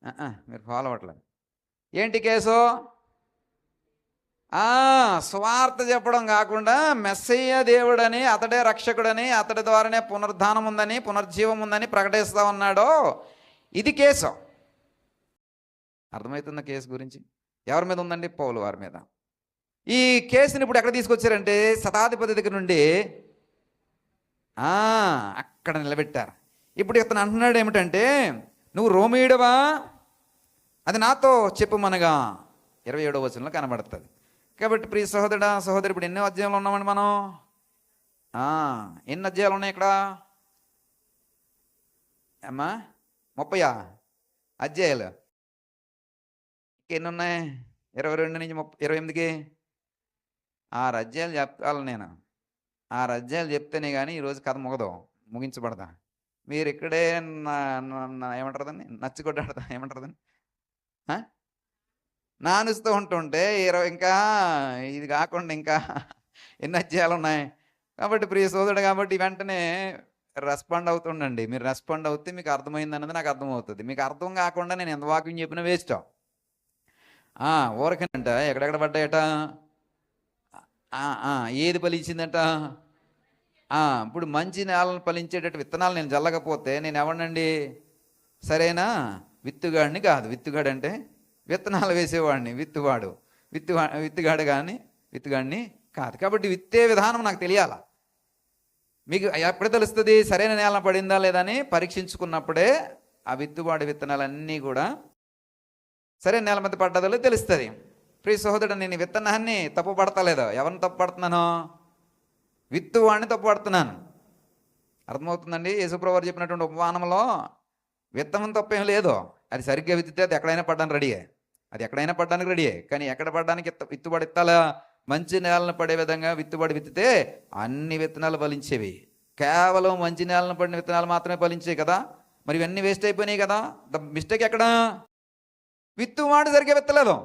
ఆ, మీరు ఫాలో అవ్వట్లేదు. ఏంటి కేసు? స్వార్థ చెప్పడం కాకుండా మెస్సయ్య దేవుడని, అతడే రక్షకుడని, అతడి ద్వారానే పునరుద్ధానం ఉందని, పునర్జీవం ఉందని ప్రకటిస్తా ఉన్నాడు. ఇది కేసు. అర్థమవుతున్న కేసు గురించి ఎవరి మీద ఉందండి? పౌలు వారి మీద. ఈ కేసుని ఇప్పుడు ఎక్కడ తీసుకొచ్చారంటే శతాధిపతి దగ్గర నుండి అక్కడ నిలబెట్టారు. ఇప్పుడు ఇతను అంటున్నాడు ఏమిటంటే, నువ్వు రోమీయుడవా? అది నాతో చెప్పుమనగా 27వ వచనంలో కనబడుతుంది. కాబట్టి ప్రియ సహోదరుడా సహోదరి, ఇప్పుడు ఎన్నో అధ్యాయంలో ఉన్నామండి మనం? ఎన్ని అధ్యాయాలు ఉన్నాయి ఇక్కడ అమ్మా? 30 అధ్యాయాలు. ఎన్ని ఉన్నాయి? 22 నుంచి 28కి 6 అధ్యాయాలు చెప్పాలి నేను. 6 అధ్యాయాలు చెప్తేనే కానీ ఈరోజు కథ ముగించబడదా. మీరు ఇక్కడే ఏమంటారదండి, నచ్చికొట్టాడదా, ఏమంటారదండి, నానుస్తూ ఉంటుంటే ఇంకా ఇది కాకుండా ఇంకా ఎన్ని అధ్యాయాలు ఉన్నాయి. కాబట్టి ప్రియ సోదరుడు, కాబట్టి వెంటనే రెస్పాండ్ అవుతుండండి. మీరు రెస్పాండ్ అవుతే మీకు అర్థమైంది అన్నది నాకు అర్థమవుతుంది. మీకు అర్థం కాకుండా నేను ఎంత వాక్యం చెప్పినా వేస్ట్. ఊరకనంట ఎక్కడెక్కడ పడ్డాయట, ఏది ఫలించిందట. ఇప్పుడు మంచి నేలను ఫలించేటట్టు విత్తనాలు నేను జల్లకపోతే నేను ఎవరినండి? సరేనా? విత్తుగాడిని కాదు. విత్తుగాడు అంటే విత్తనాలు వేసేవాడిని, విత్తుగాడిని కాదు. కాబట్టి విత్తే విధానం నాకు తెలియాలా. మీకు ఎప్పుడు తెలుస్తుంది సరైన నేల పడిందా లేదా అని? పరీక్షించుకున్నప్పుడే ఆ విత్తువాడి విత్తనాలన్నీ కూడా సరైన నేల మీద పడ్డదో తెలుస్తుంది. ప్రియ సహోదరుడు, నేను విత్తనాన్ని తప్పు పడతలేదా? ఎవరిని తప్పు పడుతున్నాను? విత్తువాడిని తప్పు పడుతున్నాను. అర్థమవుతుందండి? యేసుప్రభువు వారు చెప్పినటువంటి ఉపమానంలో విత్తనం తప్పేం లేదు. అది సరిగ్గా విత్తితే అది ఎక్కడైనా పడ్డానికి రెడీయే. కానీ ఎక్కడ పడ్డానికి విత్తుబడి ఎత్తాలా? మంచి నేలను పడే విధంగా విత్తుబడి విత్తితే అన్ని విత్తనాలు ఫలించేవి. కేవలం మంచి నేలను పడిన విత్తనాలు మాత్రమే ఫలించేవి కదా. మరి ఇవన్నీ వేస్ట్ అయిపోయినాయి కదా. మిస్టేక్ ఎక్కడ? విత్తువాడు సరిగ్గా విత్తలేదు.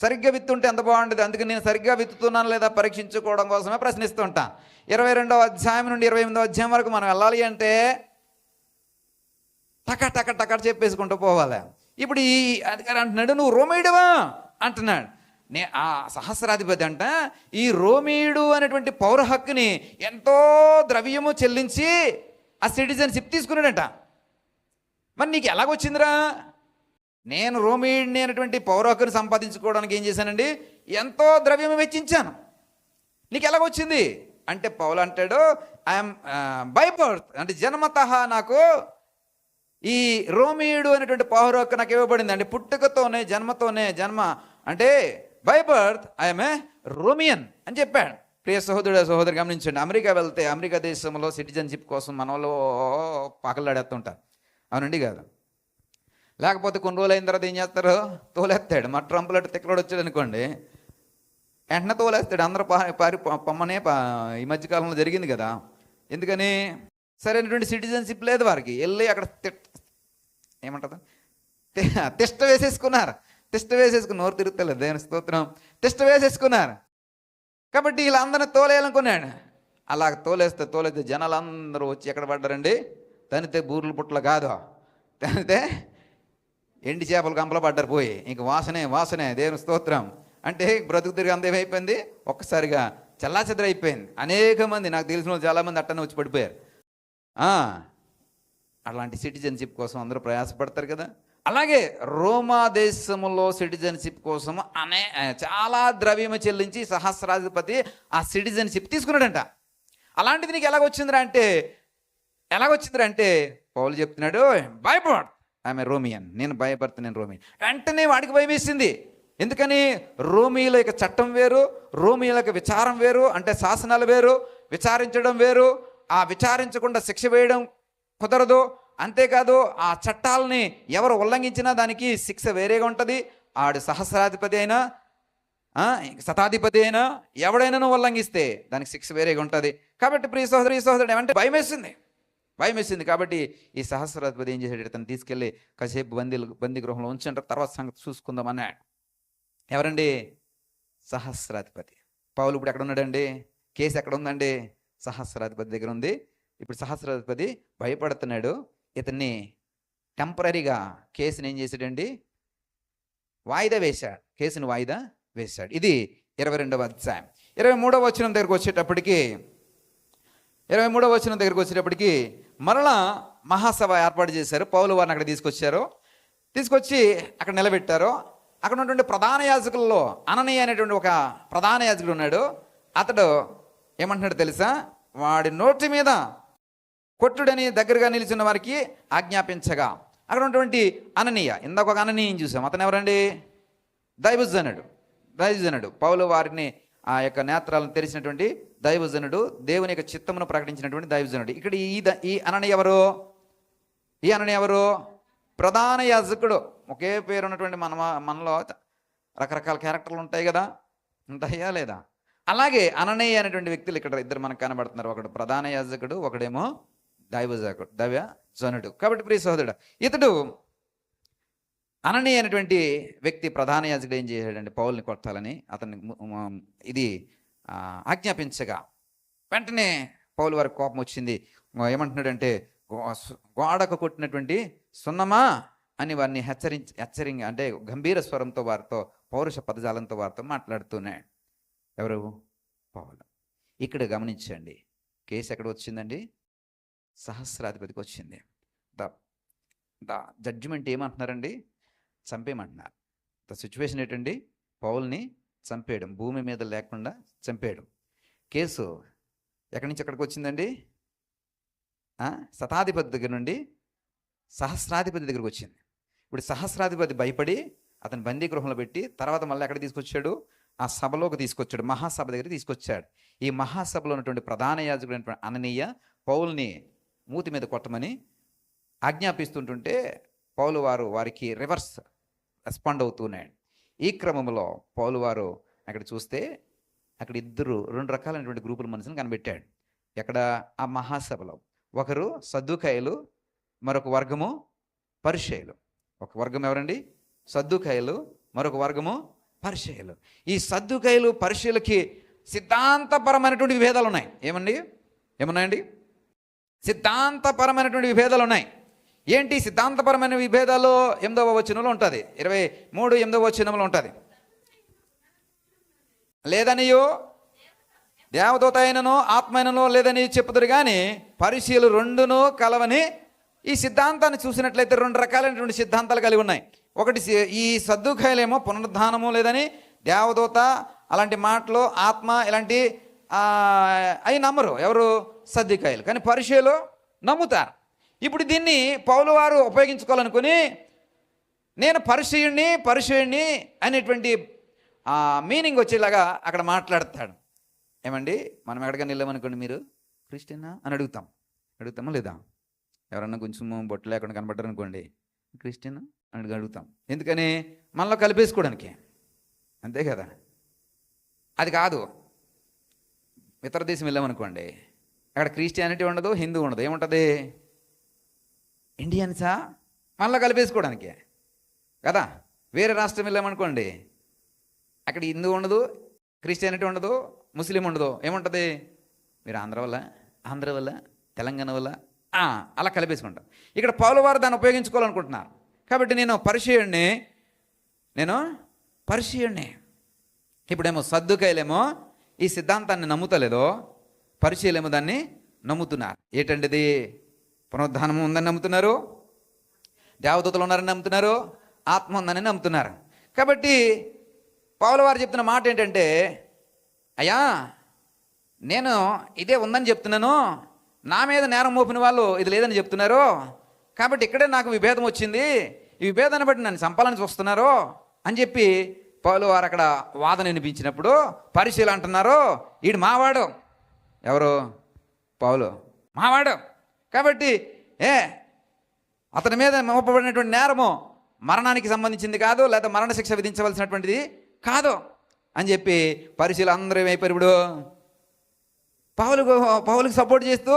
సరిగ్గా విత్తుంటే ఎంత బాగుండేది. అందుకని నేను సరిగ్గా విత్తుతున్నాను లేదా పరీక్షించుకోవడం కోసమే ప్రశ్నిస్తూ ఉంటాను. 22వ అధ్యాయం నుండి 28వ అధ్యాయం వరకు మనం వెళ్ళాలి అంటే టక చెప్పేసుకుంటూ పోవాలి. ఇప్పుడు ఈ అధికారి అంటున్నాడు, నువ్వు రోమీయుడువా అంటున్నాడు. ఆ సహస్రాధిపతి అంట ఈ రోమీయుడు అనేటువంటి పౌర హక్కుని ఎంతో ద్రవ్యము చెల్లించి ఆ సిటిజన్షిప్ తీసుకున్నాడంట. మరి నీకు ఎలాగొచ్చిందిరా? నేను రోమీయుడిని అనేటువంటి పౌర హక్కుని సంపాదించుకోవడానికి ఏం చేశానండి? ఎంతో ద్రవ్యము వెచ్చించాను. నీకు ఎలాగొచ్చింది అంటే పౌలు అంటాడు, ఐఎమ్ బై బర్త్, అంటే జన్మతః నాకు ఈ రోమీయుడు అనేటువంటి పౌర హక్కు నాకు ఇవ్వబడింది. అంటే పుట్టుకతోనే జన్మ అంటే బై బర్త్ ఐఎమ్ ఏ రోమియన్ అని చెప్పాడు. ప్రియ సహోదరి గమనించండి. అమెరికా వెళ్తే అమెరికా దేశంలో సిటిజన్షిప్ కోసం మన వాళ్ళు పాకలాడేస్తుంటారు. అవునండి కాదు? లేకపోతే కొన్ని రోజులు అయిన తర్వాత ఏం చేస్తారు? తోలేస్తాడు. మా ట్రంప్ లాంటి తిక్కలోడు వచ్చాడు అనుకోండి, వెంటనే తోలేస్తాడు. అందరూ పొమ్మనే ఈ మధ్యకాలంలో జరిగింది కదా. ఎందుకని? సరైనటువంటి సిటిజన్షిప్ లేదు వారికి. వెళ్ళి అక్కడ ఏమంటారు, తిష్ట వేసేసుకున్నారు. నోరు తిరుగుతలేదు, దేవుని స్తోత్రం. తిష్ట వేసేసుకున్నారు. కాబట్టి వీళ్ళందరినీ తోలేయాలనుకున్నాడు. అలా తోలేస్తే జనాలందరూ వచ్చి ఎక్కడ పడ్డారండి? తనితే బూర్లు పుట్టలు కాదు, తనితే ఎండి చేపలు కంపలు పడ్డారు. పోయి ఇంక వాసనే దేవుని స్తోత్రం. అంటే బ్రతుకు తిరిగి అందేమైపోయింది, ఒక్కసారిగా చల్లాచెదరైపోయింది. అనేక మంది, నాకు తెలిసిన వాళ్ళు చాలామంది అట్టనే వచ్చి పడిపోయారు. అలాంటి సిటిజన్షిప్ కోసం అందరూ ప్రయాసపడతారు కదా. అలాగే రోమా దేశంలో సిటిజన్షిప్ కోసం చాలా ద్రవ్యము చెల్లించి సహస్రాధిపతి ఆ సిటిజన్షిప్ తీసుకున్నాడంట. అలాంటిది నీకు ఎలాగొచ్చిందిరా అంటే పౌలు చెప్తున్నాడు, భయపడ్ ఆమె రోమియన్, నేను రోమియన్. వెంటనే వాడికి భయం వేసింది. ఎందుకని? రోమిల యొక్క చట్టం వేరు, రోమిల యొక్క విచారం వేరు. అంటే శాసనాలు వేరు, విచారించడం వేరు. ఆ విచారించకుండా శిక్ష వేయడం కుదరదు. అంతేకాదు ఆ చట్టాలని ఎవరు ఉల్లంఘించినా దానికి శిక్ష వేరేగా ఉంటుంది. ఆడు సహస్రాధిపతి అయినా శతాధిపతి అయినా ఎవడైనా ఉల్లంఘిస్తే దానికి శిక్ష వేరేగా ఉంటుంది. కాబట్టి ప్రియ సహోదరుడు ఏమంటే భయం వేసింది. కాబట్టి ఈ సహస్రాధిపతి ఏం చేశాడు? తను తీసుకెళ్ళి కాసేపు బందీ గృహంలో ఉంచంటారు, తర్వాత సంగతి చూసుకుందాం అన్నాడు. ఎవరండి? సహస్రాధిపతి. పౌలు ఇప్పుడు ఎక్కడ ఉన్నాడండి? కేసు ఎక్కడ ఉందండి? సహస్రాధిపతి దగ్గర ఉంది. ఇప్పుడు సహస్రాధిపతి భయపడుతున్నాడు. ఇతన్ని టెంపరీగా కేసుని ఏం చేశాడండి, వాయిదా వేశాడు. కేసును వాయిదా వేశాడు. ఇది 22వ అధ్యాయం 23వ వచనం దగ్గరకు వచ్చేటప్పటికి మరలా మహాసభ ఏర్పాటు చేశారు. పౌలు వారిని అక్కడ తీసుకొచ్చి అక్కడ నిలబెట్టారు. అక్కడ ఉన్నటువంటి ప్రధాన యాజకుల్లో అననీయ అనేటువంటి ఒక ప్రధాన యాజకుడు ఉన్నాడు. అతడు ఏమంటున్నాడు తెలుసా, వాడి నోటి మీద కొట్టుడని దగ్గరగా నిలిచిన వారికి ఆజ్ఞాపించగా, అక్కడ ఉన్నటువంటి అననీయ, ఇందాక ఒక అననీయం చూసాం. అతను ఎవరండి? దైవజనుడు. పౌలు వారిని ఆ యొక్క నేత్రాలను తెరిచినటువంటి దైవజనుడు, దేవుని యొక్క చిత్తమును ప్రకటించినటువంటి దైవజనుడు. ఇక్కడ ఈ అననీయ ఎవరు? ప్రధాన యాజకుడు. ఒకే పేరు ఉన్నటువంటి మనలో రకరకాల క్యారెక్టర్లు ఉంటాయి కదా, ఉంటాయా లేదా? అలాగే అననీయ అనేటువంటి వ్యక్తులు ఇక్కడ ఇద్దరు మనకు కనబడుతున్నారు. ఒకడు ప్రధాన యాజకుడు, ఒకడేమో దైవజనుడు. కాబట్టి ప్రియ సహోదరుడు, ఇతడు అననీయ అనేటువంటి వ్యక్తి ప్రధాన యాజకుడు ఏం చేశాడంటే, పౌల్ని కొట్టాలని అతన్ని ఇది ఆజ్ఞాపించగా, వెంటనే పౌలు వారికి కోపం వచ్చింది. ఏమంటున్నాడంటే, గోడకు కొట్టినటువంటి సున్నమా అని వారిని హెచ్చరింగ్ అంటే గంభీర స్వరంతో వారితో, పౌరుష పదజాలంతో వారితో మాట్లాడుతున్నాడు. ఎవరు? పౌలు. ఇక్కడ గమనించండి, కేసు ఎక్కడ వచ్చిందండి? సహస్రాధిపతికి వచ్చింది. ద జడ్జిమెంట్ ఏమంటున్నారండి? చంపేయమంటున్నారు. ద సిచ్యువేషన్ ఏంటండి? పౌల్ని చంపేయడం, భూమి మీద లేకుండా చంపేయడం. కేసు ఎక్కడి నుంచి ఎక్కడికి వచ్చిందండి? శతాధిపతి దగ్గర నుండి సహస్రాధిపతి దగ్గరకు వచ్చింది. ఇప్పుడు సహస్రాధిపతి భయపడి అతను బందీ గృహంలో పెట్టి తర్వాత మళ్ళీ ఎక్కడ తీసుకొచ్చాడు? ఆ సభలోకి తీసుకొచ్చాడు, మహాసభ దగ్గర తీసుకొచ్చాడు. ఈ మహాసభలో ఉన్నటువంటి ప్రధాన యాజకుడు అననీయ పౌల్ని మూతి మీద కొట్టమని ఆజ్ఞాపిస్తుంటుంటే పౌలు వారికి రివర్స్ రెస్పాండ్ అవుతున్నాడు. ఈ క్రమంలో పౌలు వారు అక్కడ చూస్తే అక్కడ రెండు రకాలైనటువంటి గ్రూపుల మనుషులను కనిపెట్టాడు. ఎక్కడ? ఆ మహాసభలో. ఒకరు సద్దూకాయలు, మరొక వర్గము పరిసయ్యులు. ఒక వర్గం ఎవరండి? సద్దూకాయలు, మరొక వర్గము పరిసయ్యులు. ఈ సద్దూకాయలు పరిసయ్యులకి సిద్ధాంతపరమైనటువంటి విభేదాలు ఉన్నాయి. ఏమున్నాయండి? సిద్ధాంతపరమైనటువంటి విభేదాలు ఉన్నాయి. ఏంటి సిద్ధాంతపరమైన విభేదాలు? 8వ వచనంలో ఉంటుంది, 23:8 వచనంలో ఉంటుంది. లేదనియో దేవదూత అయినను ఆత్మ అయినను లేదని చెప్పుదురు కానీ పరిశీలు రెండును కలవని. ఈ సిద్ధాంతాన్ని చూసినట్లయితే రెండు రకాలైనటువంటి సిద్ధాంతాలు కలిగి ఉన్నాయి. ఒకటి, ఈ సద్దుకాయలేమో పునరుద్ధానము లేదని, దేవదూత అలాంటి మాటలు, ఆత్మ ఇలాంటి అవి నమ్మరు. ఎవరు? సద్దుకాయలు. కానీ పరిశీలు నమ్ముతారు. ఇప్పుడు దీన్ని పౌలు వారు ఉపయోగించుకోవాలనుకుని, నేను పరిశీయుణ్ణి అనేటువంటి మీనింగ్ వచ్చేలాగా అక్కడ మాట్లాడతాడు. ఏమండి, మనం ఎక్కడికైనా వెళ్ళామనుకోండి, మీరు క్రిస్టియనా అని అడుగుతామా లేదా? ఎవరన్నా కొంచెం బొట్టు లేకుండా కనబడ్డారు అనుకోండి, క్రిస్టియనా అని అడుగుతాం. ఎందుకని? మనలో కలిపేసుకోవడానికి, అంతే కదా. అది కాదు, ఇతర దేశం వెళ్ళామనుకోండి, అక్కడ క్రిస్టియానిటీ ఉండదు, హిందూ ఉండదు. ఏముంటుంది? ఇండియన్సా? మనలో కలిపేసుకోవడానికి కదా. వేరే రాష్ట్రం వెళ్ళామనుకోండి, అక్కడ హిందూ ఉండదు, క్రిస్టియానిటీ ఉండదు, ముస్లిం ఉండదు. ఏముంటుంది? మీరు ఆంధ్ర వల్ల తెలంగాణ వల్ల అలా కలిపేసుకుంటాం. ఇక్కడ పౌలు వారు దాన్ని ఉపయోగించుకోవాలనుకుంటున్నారు. కాబట్టి నేను పరిచయుణ్ణి. ఇప్పుడేమో సద్దుకాయలేమో ఈ సిద్ధాంతాన్ని నమ్ముతలేదో, పరిచయులేమో దాన్ని నమ్ముతున్నారు. ఏంటండిది? పునరుద్ధానము ఉందని నమ్ముతున్నారు, దేవదూతలు ఉన్నారని నమ్ముతున్నారు, ఆత్మ ఉందని నమ్ముతున్నారు. కాబట్టి పౌలు వారు చెప్తున్న మాట ఏంటంటే, అయ్యా నేను ఇదే ఉందని చెప్తున్నాను, నా మీద నేరం మోపిన వాళ్ళు ఇది లేదని చెప్తున్నారు, కాబట్టి ఇక్కడే నాకు విభేదం వచ్చింది, ఈ విభేదాన్ని బట్టి నన్ను చంపాలని చూస్తున్నారు అని చెప్పి పౌలు వారు అక్కడ వాదన వినిపించినప్పుడు పరిశీలన అంటున్నారు, ఈడు మావాడు. ఎవరు? పౌలు మావాడు. కాబట్టి అతని మీద మోపబడినటువంటి నేరము మరణానికి సంబంధించింది కాదు, లేదా మరణశిక్ష విధించవలసినటువంటిది కాదు అని చెప్పి పరిశీలన అందరూ ఏమైపోయారు? ఇప్పుడు పౌలుకి సపోర్ట్ చేస్తూ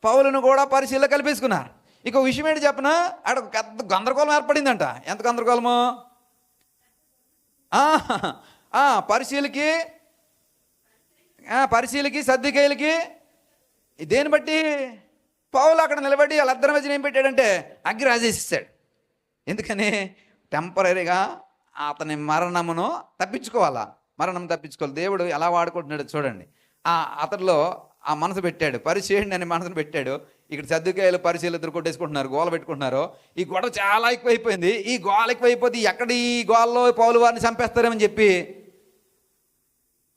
పౌలును కూడా పరిశీలన కల్పేసుకున్నారు. ఇక విషయం ఏంటి చెప్పనా, అక్కడ పెద్ద గందరగోళం ఏర్పడిందంట. ఎంత గందరగోళము? పరిశీలకి సద్దికాయలకి దేని బట్టి? పౌలు అక్కడ నిలబడి వాళ్ళిద్దరి మధ్యన ఏం పెట్టాడంటే అగ్గి రాజేసిస్తాడు. ఎందుకని? టెంపరీగా అతని మరణమును తప్పించుకోవాలా, మరణం తప్పించుకోవాలి. దేవుడు ఎలా వాడుకుంటున్నాడు చూడండి. అతడిలో ఆ మనసు పెట్టాడు, పరిచయండి అని మనసును పెట్టాడు. ఇక్కడ సద్దుకాయలు పరిచయలు ఇద్దరు కొట్టేసుకుంటున్నారు, గోల పెట్టుకుంటున్నారు. ఈ గొడవ చాలా ఎక్కువైపోయింది. ఈ గోల ఎక్కువైపోతే ఎక్కడ ఈ గోలలో పౌలు వారిని చంపేస్తారేమని చెప్పి,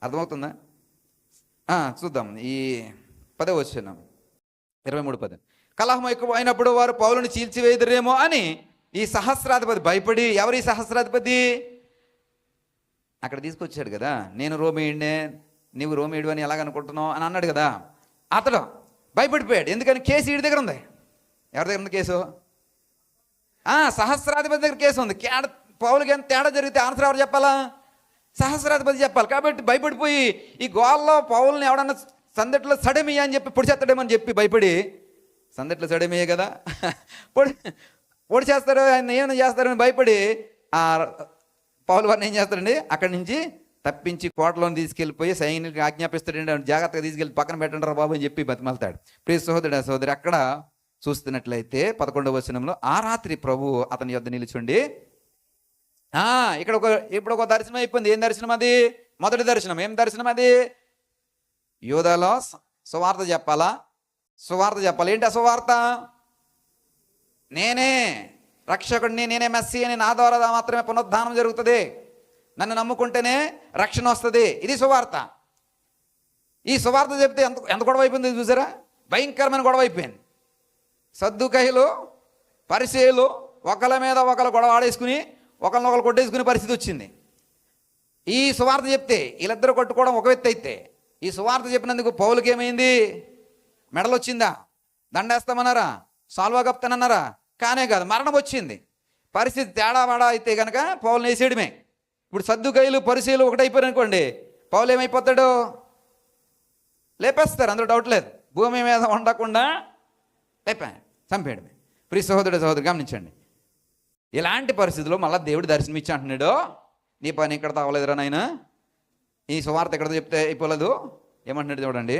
అర్థమవుతుందా? చూద్దాం ఈ 10వ వచనం 23:10. కలహం ఎక్కువ అయినప్పుడు వారు పౌలుని చీల్చివేయుదురేమో అని ఈ సహస్రాధిపతి భయపడి, ఎవరి సహస్రాధిపతి? అక్కడ తీసుకొచ్చాడు కదా, నేను రోమేయుడినే, నీవు రోమేయుడు అని ఎలాగనుకుంటున్నావు అని అన్నాడు కదా. అతడు భయపడిపోయాడు. ఎందుకని? కేసు వీడి దగ్గర ఉంది. ఎవరి దగ్గర ఉంది కేసు? సహస్రాధిపతి దగ్గర కేసు ఉంది. పౌలుకి ఎంత తేడా జరిగితే ఆన్సర్ ఎవరు చెప్పాలా? సహస్రాధిపతి చెప్పాలి. కాబట్టి భయపడిపోయి ఈ గోల్లో పౌల్ని ఎవడన్నా సందట్లో సడమియ్య అని చెప్పి పొడిచేస్తాడేమని చెప్పి భయపడి, సందట్లో సడమియ్యే కదా, పొడి చేస్తాడు, ఆయన ఏమైనా చేస్తారని భయపడి పౌలు వారిని ఏం చేస్తాడండి, అక్కడి నుంచి తప్పించి కోటలోని తీసుకెళ్ళిపోయి సైనికులకు ఆజ్ఞాపిస్తాడండి, జాగ్రత్తగా తీసుకెళ్ళి పక్కన పెట్టండి రా బాబు అని చెప్పి బతిమలుతాడు. ప్రియ సహోదరుడు సహోదరి, అక్కడ చూస్తున్నట్లయితే 11వ వచనంలో, ఆ రాత్రి ప్రభు అతని యొద్ద నిలుచుండి, ఇక్కడ ఇప్పుడు ఒక దర్శనం అయిపోయింది. ఏం దర్శనం అది? మొదటి దర్శనం. ఏం దర్శనం అది? యూదాలో సువార్త చెప్పాలా, సువార్త చెప్పాలి. ఏంటి ఆ సువార్త? నేనే రక్షకుడిని, నేనే మెస్సీ అని, నా ద్వారా మాత్రమే పునరుద్ధానం జరుగుతుంది, నన్ను నమ్ముకుంటేనే రక్షణ వస్తుంది. ఇది సువార్త. ఈ సువార్త చెప్తే ఎంత గొడవ అయిపోయింది చూసారా? భయంకరమైన గొడవ అయిపోయింది. సద్దుకయ్యులు పరిసయ్యులు ఒకళ్ళ మీద ఒకళ్ళు గొడవ ఆడేసుకుని ఒకరినొకరు కొట్టేసుకునే పరిస్థితి వచ్చింది. ఈ సువార్త చెప్తే వీళ్ళిద్దరు కొట్టుకోవడం ఒక వ్యక్తి అయితే, ఈ సువార్త చెప్పినందుకు పౌలుకి ఏమైంది? మెడలు వచ్చిందా? దండేస్తామన్నారా? సాల్వా కప్తానన్నారా? కానే కాదు, మరణం వచ్చింది. పరిస్థితి తేడా అయితే కనుక పౌలుని వేసేయడమే. ఇప్పుడు సద్దుకయ్యులు పరిసయ్యులు ఒకటైపోయారు అనుకోండి, పౌలు ఏమైపోతాడు? లేపేస్తారు, అందులో డౌట్ లేదు. భూమి మీద ఉండకుండా చంపేయడమే. ప్రియ సహోదరుడు సహోదరు గమనించండి, ఇలాంటి పరిస్థితుల్లో మళ్ళీ దేవుడు దర్శనం ఇచ్చి అంటున్నాడు, నీ పని ఇక్కడ తావలేదురా నాయన, ఈ సువార్త ఎక్కడ చెప్తే అయిపోలేదు. ఏమంటున్నాడు చూడండి,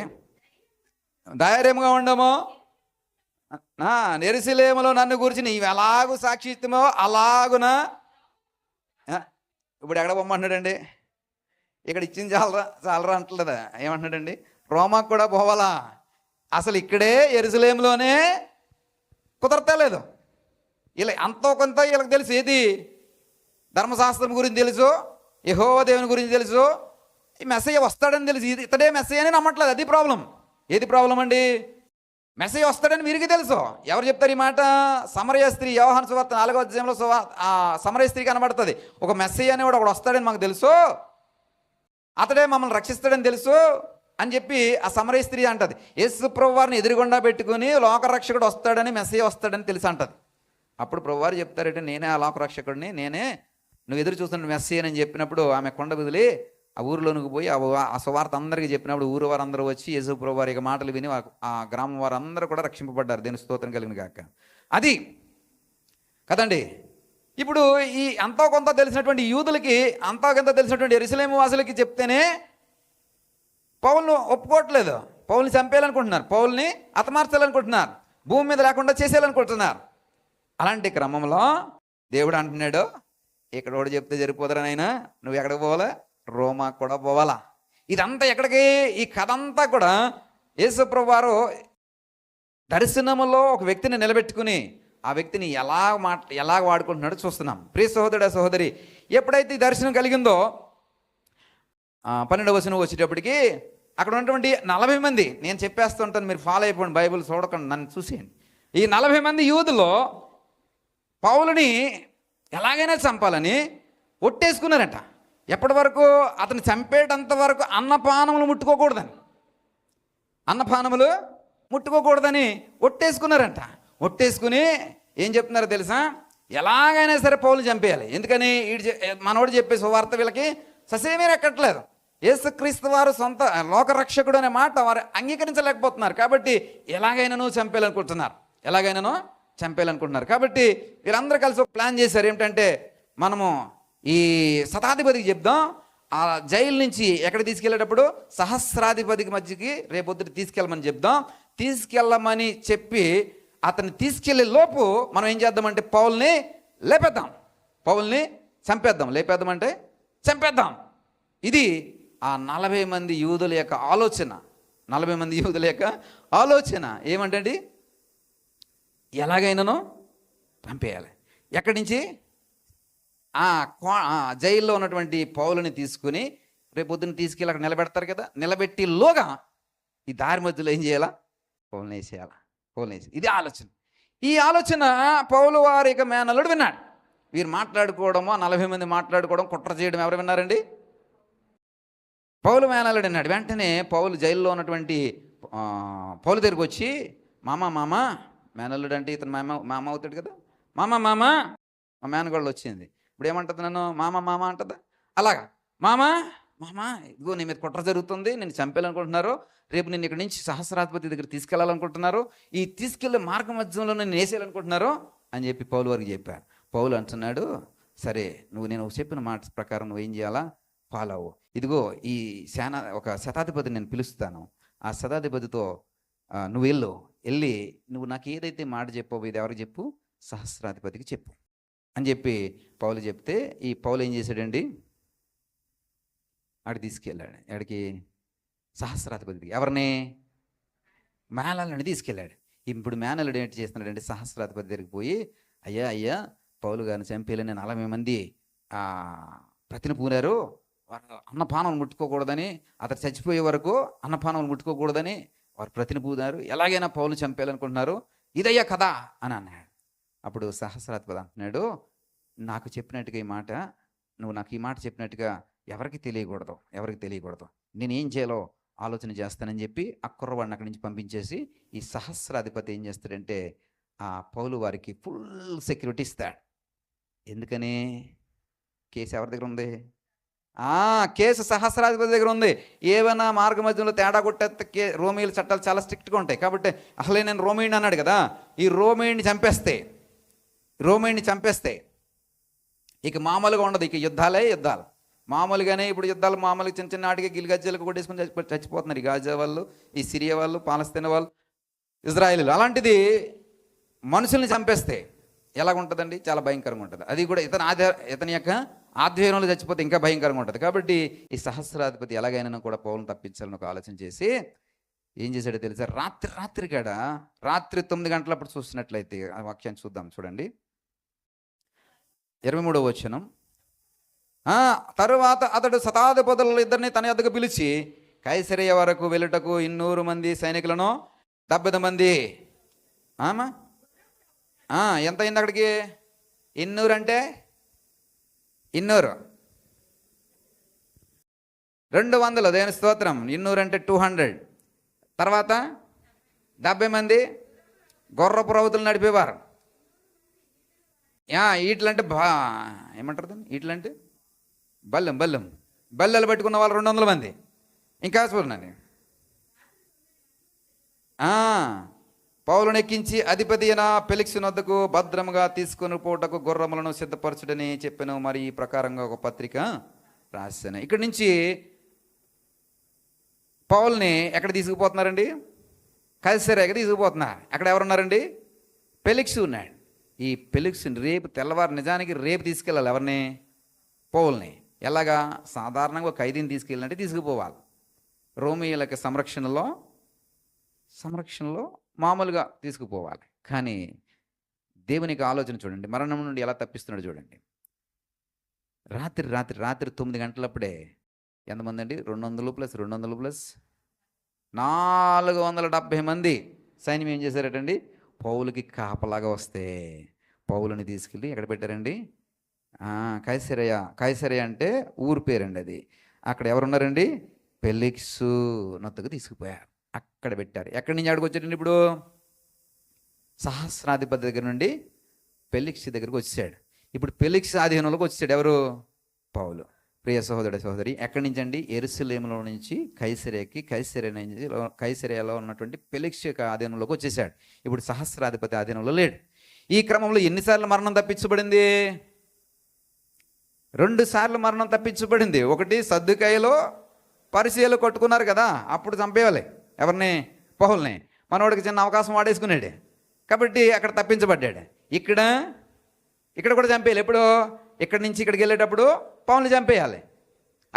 ధైర్యంగా ఉండము, యెరూషలేములో నన్ను గురించి నీవు ఎలాగూ సాక్షిత్వమో అలాగునా. ఇప్పుడు ఎక్కడ పొమ్మంటున్నాడండి? ఇక్కడ ఇచ్చింది చాలరా అంటలేదా? ఏమంటున్నాడండి? రోమాకు కూడా పోవాలా? అసలు ఇక్కడే యెరూషలేములోనే కుదరతలేదు. ఇలా అంతో కొంత వీళ్ళకి తెలుసు. ఏది? ధర్మశాస్త్రం గురించి తెలుసు, యెహోవా దేవుని గురించి తెలుసు, ఈ మెస్సయ్య వస్తాడని తెలుసు. ఇతడే మెస్సయ్య అని నమ్మట్లేదు. అది ప్రాబ్లం. ఏది ప్రాబ్లం అండి? మెస్సయ్య వస్తాడని వీరికి తెలుసు. ఎవరు చెప్తారు ఈ మాట? సమరయ స్త్రీ. యోహాను సువార్త 4వ అధ్యాయంలో సమరయ స్త్రీ కనబడుతుంది. ఒక మెస్సయ్య అనేవాడు ఒకడు వస్తాడని మాకు తెలుసు, అతడే మమ్మల్ని రక్షిస్తాడని తెలుసు అని చెప్పి ఆ సమరయ స్త్రీ అంటది. యేసు ప్రభువారిని ఎదురుగుండా పెట్టుకుని లోకరక్షకుడు వస్తాడని, మెస్సయ్య వస్తాడని తెలుసు అంటది. అప్పుడు ప్రభువారు చెప్తారంటే, నేనే ఆ లోకరక్షకుడిని, నేనే నువ్వు ఎదురు చూస్తున్న మెస్సయ్య అని చెప్పినప్పుడు ఆమె కొండ బదిలి ఆ ఊరిలోనికి పోయి ఆ సువార్త అందరికీ చెప్పినప్పుడు ఊరు వారందరూ వచ్చి యేసు ప్రభువారి యొక్క మాటలు విని ఆ గ్రామం వారందరూ కూడా రక్షింపబడ్డారు. దేని స్తోత్రం కలిగిన గాక. అది కదండి. ఇప్పుడు ఈ అంతో కొంత తెలిసినటువంటి యూదులకి, అంతో కొంత తెలిసినటువంటి యెరూషలేము వాసులకి చెప్తేనే పౌలును ఒప్పుకోవట్లేదు. పౌల్ని చంపేయాలనుకుంటున్నారు, పౌల్ని హతమార్చాలనుకుంటున్నారు, భూమి మీద లేకుండా చేసేయాలనుకుంటున్నారు. అలాంటి క్రమంలో దేవుడు అంటున్నాడు, ఇక్కడ కూడా చెప్తే సరిపోదరా నాయనా, నువ్వు ఎక్కడికి పోవాలా? రోమా కూడా పోవాలా. ఇదంతా ఎక్కడికి? ఈ కథ అంతా కూడా యేసు ప్రభువారు దర్శనములో ఒక వ్యక్తిని నిలబెట్టుకుని ఆ వ్యక్తిని ఎలా వాడుకుంటున్నాడో చూస్తున్నాం. ప్రియ సహోదరుడు సహోదరి, ఎప్పుడైతే ఈ దర్శనం కలిగిందో 12వ వచనం వచ్చేటప్పటికి అక్కడ ఉన్నటువంటి 40 మంది, నేను చెప్పేస్తుంటాను, మీరు ఫాలో అయిపోండి, బైబిల్ చూడకండి, నన్ను చూసేయండి. ఈ 40 మంది యూదులో పౌలుని ఎలాగైనా చంపాలని ఒట్టేసుకున్నారంట. ఎప్పటి వరకు? అతను చంపేటంత వరకు అన్నపానములు ముట్టుకోకూడదని ఒట్టేసుకున్నారంట. ఒట్టేసుకుని ఏం చెప్తున్నారో తెలుసా? ఎలాగైనా సరే పౌలుని చంపేయాలి. ఎందుకని? మనోడు చెప్పే సువార్త వీళ్ళకి ససేమీ ఎక్కట్లేదు. యేసుక్రీస్తు వారు సొంత లోకరక్షకుడు అనే మాట వారు అంగీకరించలేకపోతున్నారు. కాబట్టి ఎలాగైనానూ చంపేయాలనుకుంటున్నారు. కాబట్టి వీళ్ళందరూ కలిసి ఒక ప్లాన్ చేశారు. ఏమిటంటే, మనము ఈ శతాధిపతికి చెప్దాం, ఆ జైలు నుంచి ఎక్కడ తీసుకెళ్ళేటప్పుడు సహస్రాధిపతికి మధ్యకి రేపొద్దుట తీసుకెళ్ళమని చెప్దాం. తీసుకెళ్ళమని చెప్పి అతన్ని తీసుకెళ్లే లోపు మనం ఏం చేద్దామంటే పౌల్ని లేపేద్దాం, పౌల్ని చంపేద్దాం. లేపేద్దామంటే చంపేద్దాం. ఇది ఆ 40 మంది యూదుల యొక్క ఆలోచన. 40 మంది యూదుల యొక్క ఆలోచన ఏమంటండి, ఎలాగైనానో పంపేయాలి. ఎక్కడి నుంచి? జైల్లో ఉన్నటువంటి పౌలుని తీసుకుని రేపొద్దున తీసుకెళ్ళి అక్కడ నిలబెడతారు కదా, నిలబెట్టిలోగా ఈ దారి మధ్యలో ఏం చేయాలా? పౌలుని వేసేయాలా, పౌలుని వేసి. ఇది ఆలోచన. ఈ ఆలోచన పౌలు వారి యొక్క మేనల్లుడు విన్నాడు. వీరు మాట్లాడుకోవడము, 40 మంది మాట్లాడుకోవడం, కుట్ర చేయడం ఎవరు విన్నారండి? పౌలు మేనల్లుడు విన్నాడు. వెంటనే పౌలు జైల్లో ఉన్నటువంటి పౌలు దగ్గరికి వచ్చి, మామ మేనల్లుడు అంటే ఇతను మామ అవుతాడు కదా, మామ మా మేనగోళ్ళు వచ్చింది. ఇప్పుడు ఏమంటుంది? నన్ను మామ అంటుందా? అలాగా మామ ఇదిగో నీ మీద కుట్ర జరుగుతుంది, నేను చంపేయాలనుకుంటున్నారు, రేపు నేను ఇక్కడి నుంచి సహస్రాధిపతి దగ్గర తీసుకెళ్ళాలనుకుంటున్నారు, ఈ తీసుకెళ్లే మార్గ మధ్యంలో నేను వేసేయాలనుకుంటున్నారు అని చెప్పి పౌలు వారికి చెప్పాను. పౌలు అంటున్నాడు, సరే నేను చెప్పిన మాట ప్రకారం నువ్వు ఏం చేయాలా? ఫాలో అవ్వు. ఇదిగో ఈ ఒక శతాధిపతిని నేను పిలుస్తాను, ఆ శతాధిపతితో నువ్వు వెళ్ళి నువ్వు నాకు ఏదైతే మాట చెప్పావో ఇది ఎవరికి చెప్పు? సహస్రాధిపతికి చెప్పు అని చెప్పి పౌలు చెప్తే, ఈ పౌలు ఏం చేశాడండి, ఆడికి తీసుకెళ్ళాడు. ఆడికి సహస్రాధిపతికి. ఎవరిని? మేనల్లుడిని తీసుకెళ్ళాడు. ఇప్పుడు మేనల్లుడు ఏంటి చేస్తున్నాడంటే సహస్రాధిపతి దగ్గరికి పోయి, అయ్యా పౌలు గారిని చంపేయాలని 40 మంది ప్రతిని పూనారు, అన్నపానం ముట్టుకోకూడదని, అతను చచ్చిపోయే వరకు అన్నపానం ముట్టుకోకూడదని వారు ప్రతిని పూనారు, ఎలాగైనా పౌలు చంపేయాలనుకుంటున్నారు, ఇదయ్యా కదా అని అన్నాడు. అప్పుడు సహస్రాధిపతి అంటున్నాడు, నాకు చెప్పినట్టుగా ఈ మాట, నువ్వు నాకు ఈ మాట చెప్పినట్టుగా ఎవరికి తెలియకూడదు, నేనేం చేయాలో ఆలోచన చేస్తానని చెప్పి ఆ కుర్రవాడిని అక్కడి నుంచి పంపించేసి ఈ సహస్రాధిపతి ఏం చేస్తాడంటే ఆ పౌలు వారికి ఫుల్ సెక్యూరిటీ ఇస్తాడు. ఎందుకని? కేసు ఎవరి దగ్గర ఉంది? కేసు సహస్రాధిపతి దగ్గర ఉంది. ఏమైనా మార్గ మధ్యంలో తేడా కొట్టేస్తే రోమీల చట్టాలు చాలా స్ట్రిక్ట్గా ఉంటాయి. కాబట్టి అసలే నేను రోమీయుడిని అన్నాడు కదా, ఈ రోమీయుడిని చంపేస్తే ఇక మామూలుగా ఉండదు, ఇక యుద్ధాలు మామూలుగానే. ఇప్పుడు యుద్ధాలు మామూలుగా చిన్న చిన్న ఆటికి గిల్గజ్జలకు కొట్టేసుకుని చచ్చిపోతున్నారు. ఈ గాజా వాళ్ళు, ఈ సిరియా వాళ్ళు, పాలస్తీనా వాళ్ళు, ఇజ్రాయిల్. అలాంటిది మనుషుల్ని చంపేస్తే ఎలాగుంటుందండి? చాలా భయంకరంగా ఉంటుంది. అది కూడా ఇతని యొక్క ఆధ్వర్యంలో చచ్చిపోతే ఇంకా భయంకరంగా ఉంటుంది. కాబట్టి ఈ సహస్రాధిపతి ఎలాగైనా కూడా పౌలుని తప్పించాలని ఒక ఆలోచన చేసి ఏం చేశాడో తెలుసా? రాత్రి 9 గంటలప్పుడు చూసినట్లయితే ఆ వాక్యాన్ని చూద్దాం. చూడండి 23వ వచనం. తరువాత అతడు శతాధిపతుల ఇద్దరిని తన యొద్దకు పిలిచి కైసరయ వరకు వెళ్ళుటకు 200 మంది సైనికులను 70 మంది ఎంత అయింది అక్కడికి? 200 అంటే 200 200, దేని స్తోత్రం. 200 అంటే 200. తర్వాత 70 మంది గుర్రపు రౌతులు నడిపేవారు. ఈట్లంటే ఏమంటారు దాన్ని? ఈట్లంటే బల్లెలు పట్టుకున్న వాళ్ళు 200 మంది. ఇంకా చూడండి, పౌలును ఎక్కించి అధిపతి అయిన ఫెలిక్స్ వద్దకు భద్రముగా తీసుకుని పోటకు గుర్రములను సిద్ధపరచుడని చెప్పాను. మరి ఈ ప్రకారంగా ఒక పత్రిక రాశాను. ఇక్కడి నుంచి పౌల్ని ఎక్కడ తీసుకుపోతున్నారండి? కైసరయాకి తీసుకుపోతున్నారు. అక్కడ ఎవరున్నారండి? ఫెలిక్స్ ఉన్నాడు. ఈ ఫెలిక్స్ని నిజానికి రేపు తీసుకెళ్ళాలి. ఎవరిని? పౌల్ని. ఎలాగా? సాధారణంగా ఒక ఖైదీని తీసుకెళ్ళాలంటే తీసుకుపోవాలి. రోమియోలకి సంరక్షణలో మామూలుగా తీసుకుపోవాలి. కానీ దేవునికి ఆలోచన చూడండి, మరణం నుండి ఎలా తప్పిస్తున్నాడు చూడండి. రాత్రి 9 గంటలప్పుడే ఎంతమంది అండి? 200 ప్లస్ 470 మంది సైన్యం ఏం చేశారటండి? పౌలుకి కాపలాగా వస్తే పౌలుని తీసుకెళ్ళి ఎక్కడ పెట్టారండి? కైసరయ అంటే ఊరు పేరండి అది. అక్కడ ఎవరున్నారండి? ఫెలిక్స్ నొద్దకు తీసుకుపోయారు. అక్కడ పెట్టారు. ఎక్కడి నుంచి ఆడికి వచ్చాడండి? ఇప్పుడు సహస్రాధిపతి దగ్గర నుండి ఫెలిక్స్ దగ్గరకు వచ్చాడు. ఇప్పుడు ఫెలిక్స్ ఆధీనంలోకి వచ్చాడు ఎవరు? పౌలు. ప్రియ సహోదరి, ఎక్కడి నుంచి అండి? యెరూషలేములో నుంచి కైసరయాలో ఉన్నటువంటి ఫెలిక్స్ యొక్క ఆధీనంలోకి వచ్చేసాడు. ఇప్పుడు సహస్రాధిపతి ఆధీనంలో లేడు. ఈ క్రమంలో ఎన్నిసార్లు మరణం తప్పించబడింది? 2 సార్లు మరణం తప్పించబడింది. ఒకటి సద్దుకాయలో పరిచయాలు కొట్టుకున్నారు కదా, అప్పుడు చంపేయాలి ఎవరిని? పౌలుని. మనోడికి చిన్న అవకాశం వాడేసుకున్నాడు కాబట్టి అక్కడ తప్పించబడ్డాడు. ఇక్కడ కూడా చంపేయాలి. ఎప్పుడు? ఇక్కడి నుంచి ఇక్కడికి వెళ్ళేటప్పుడు పౌలుని చంపేయాలి.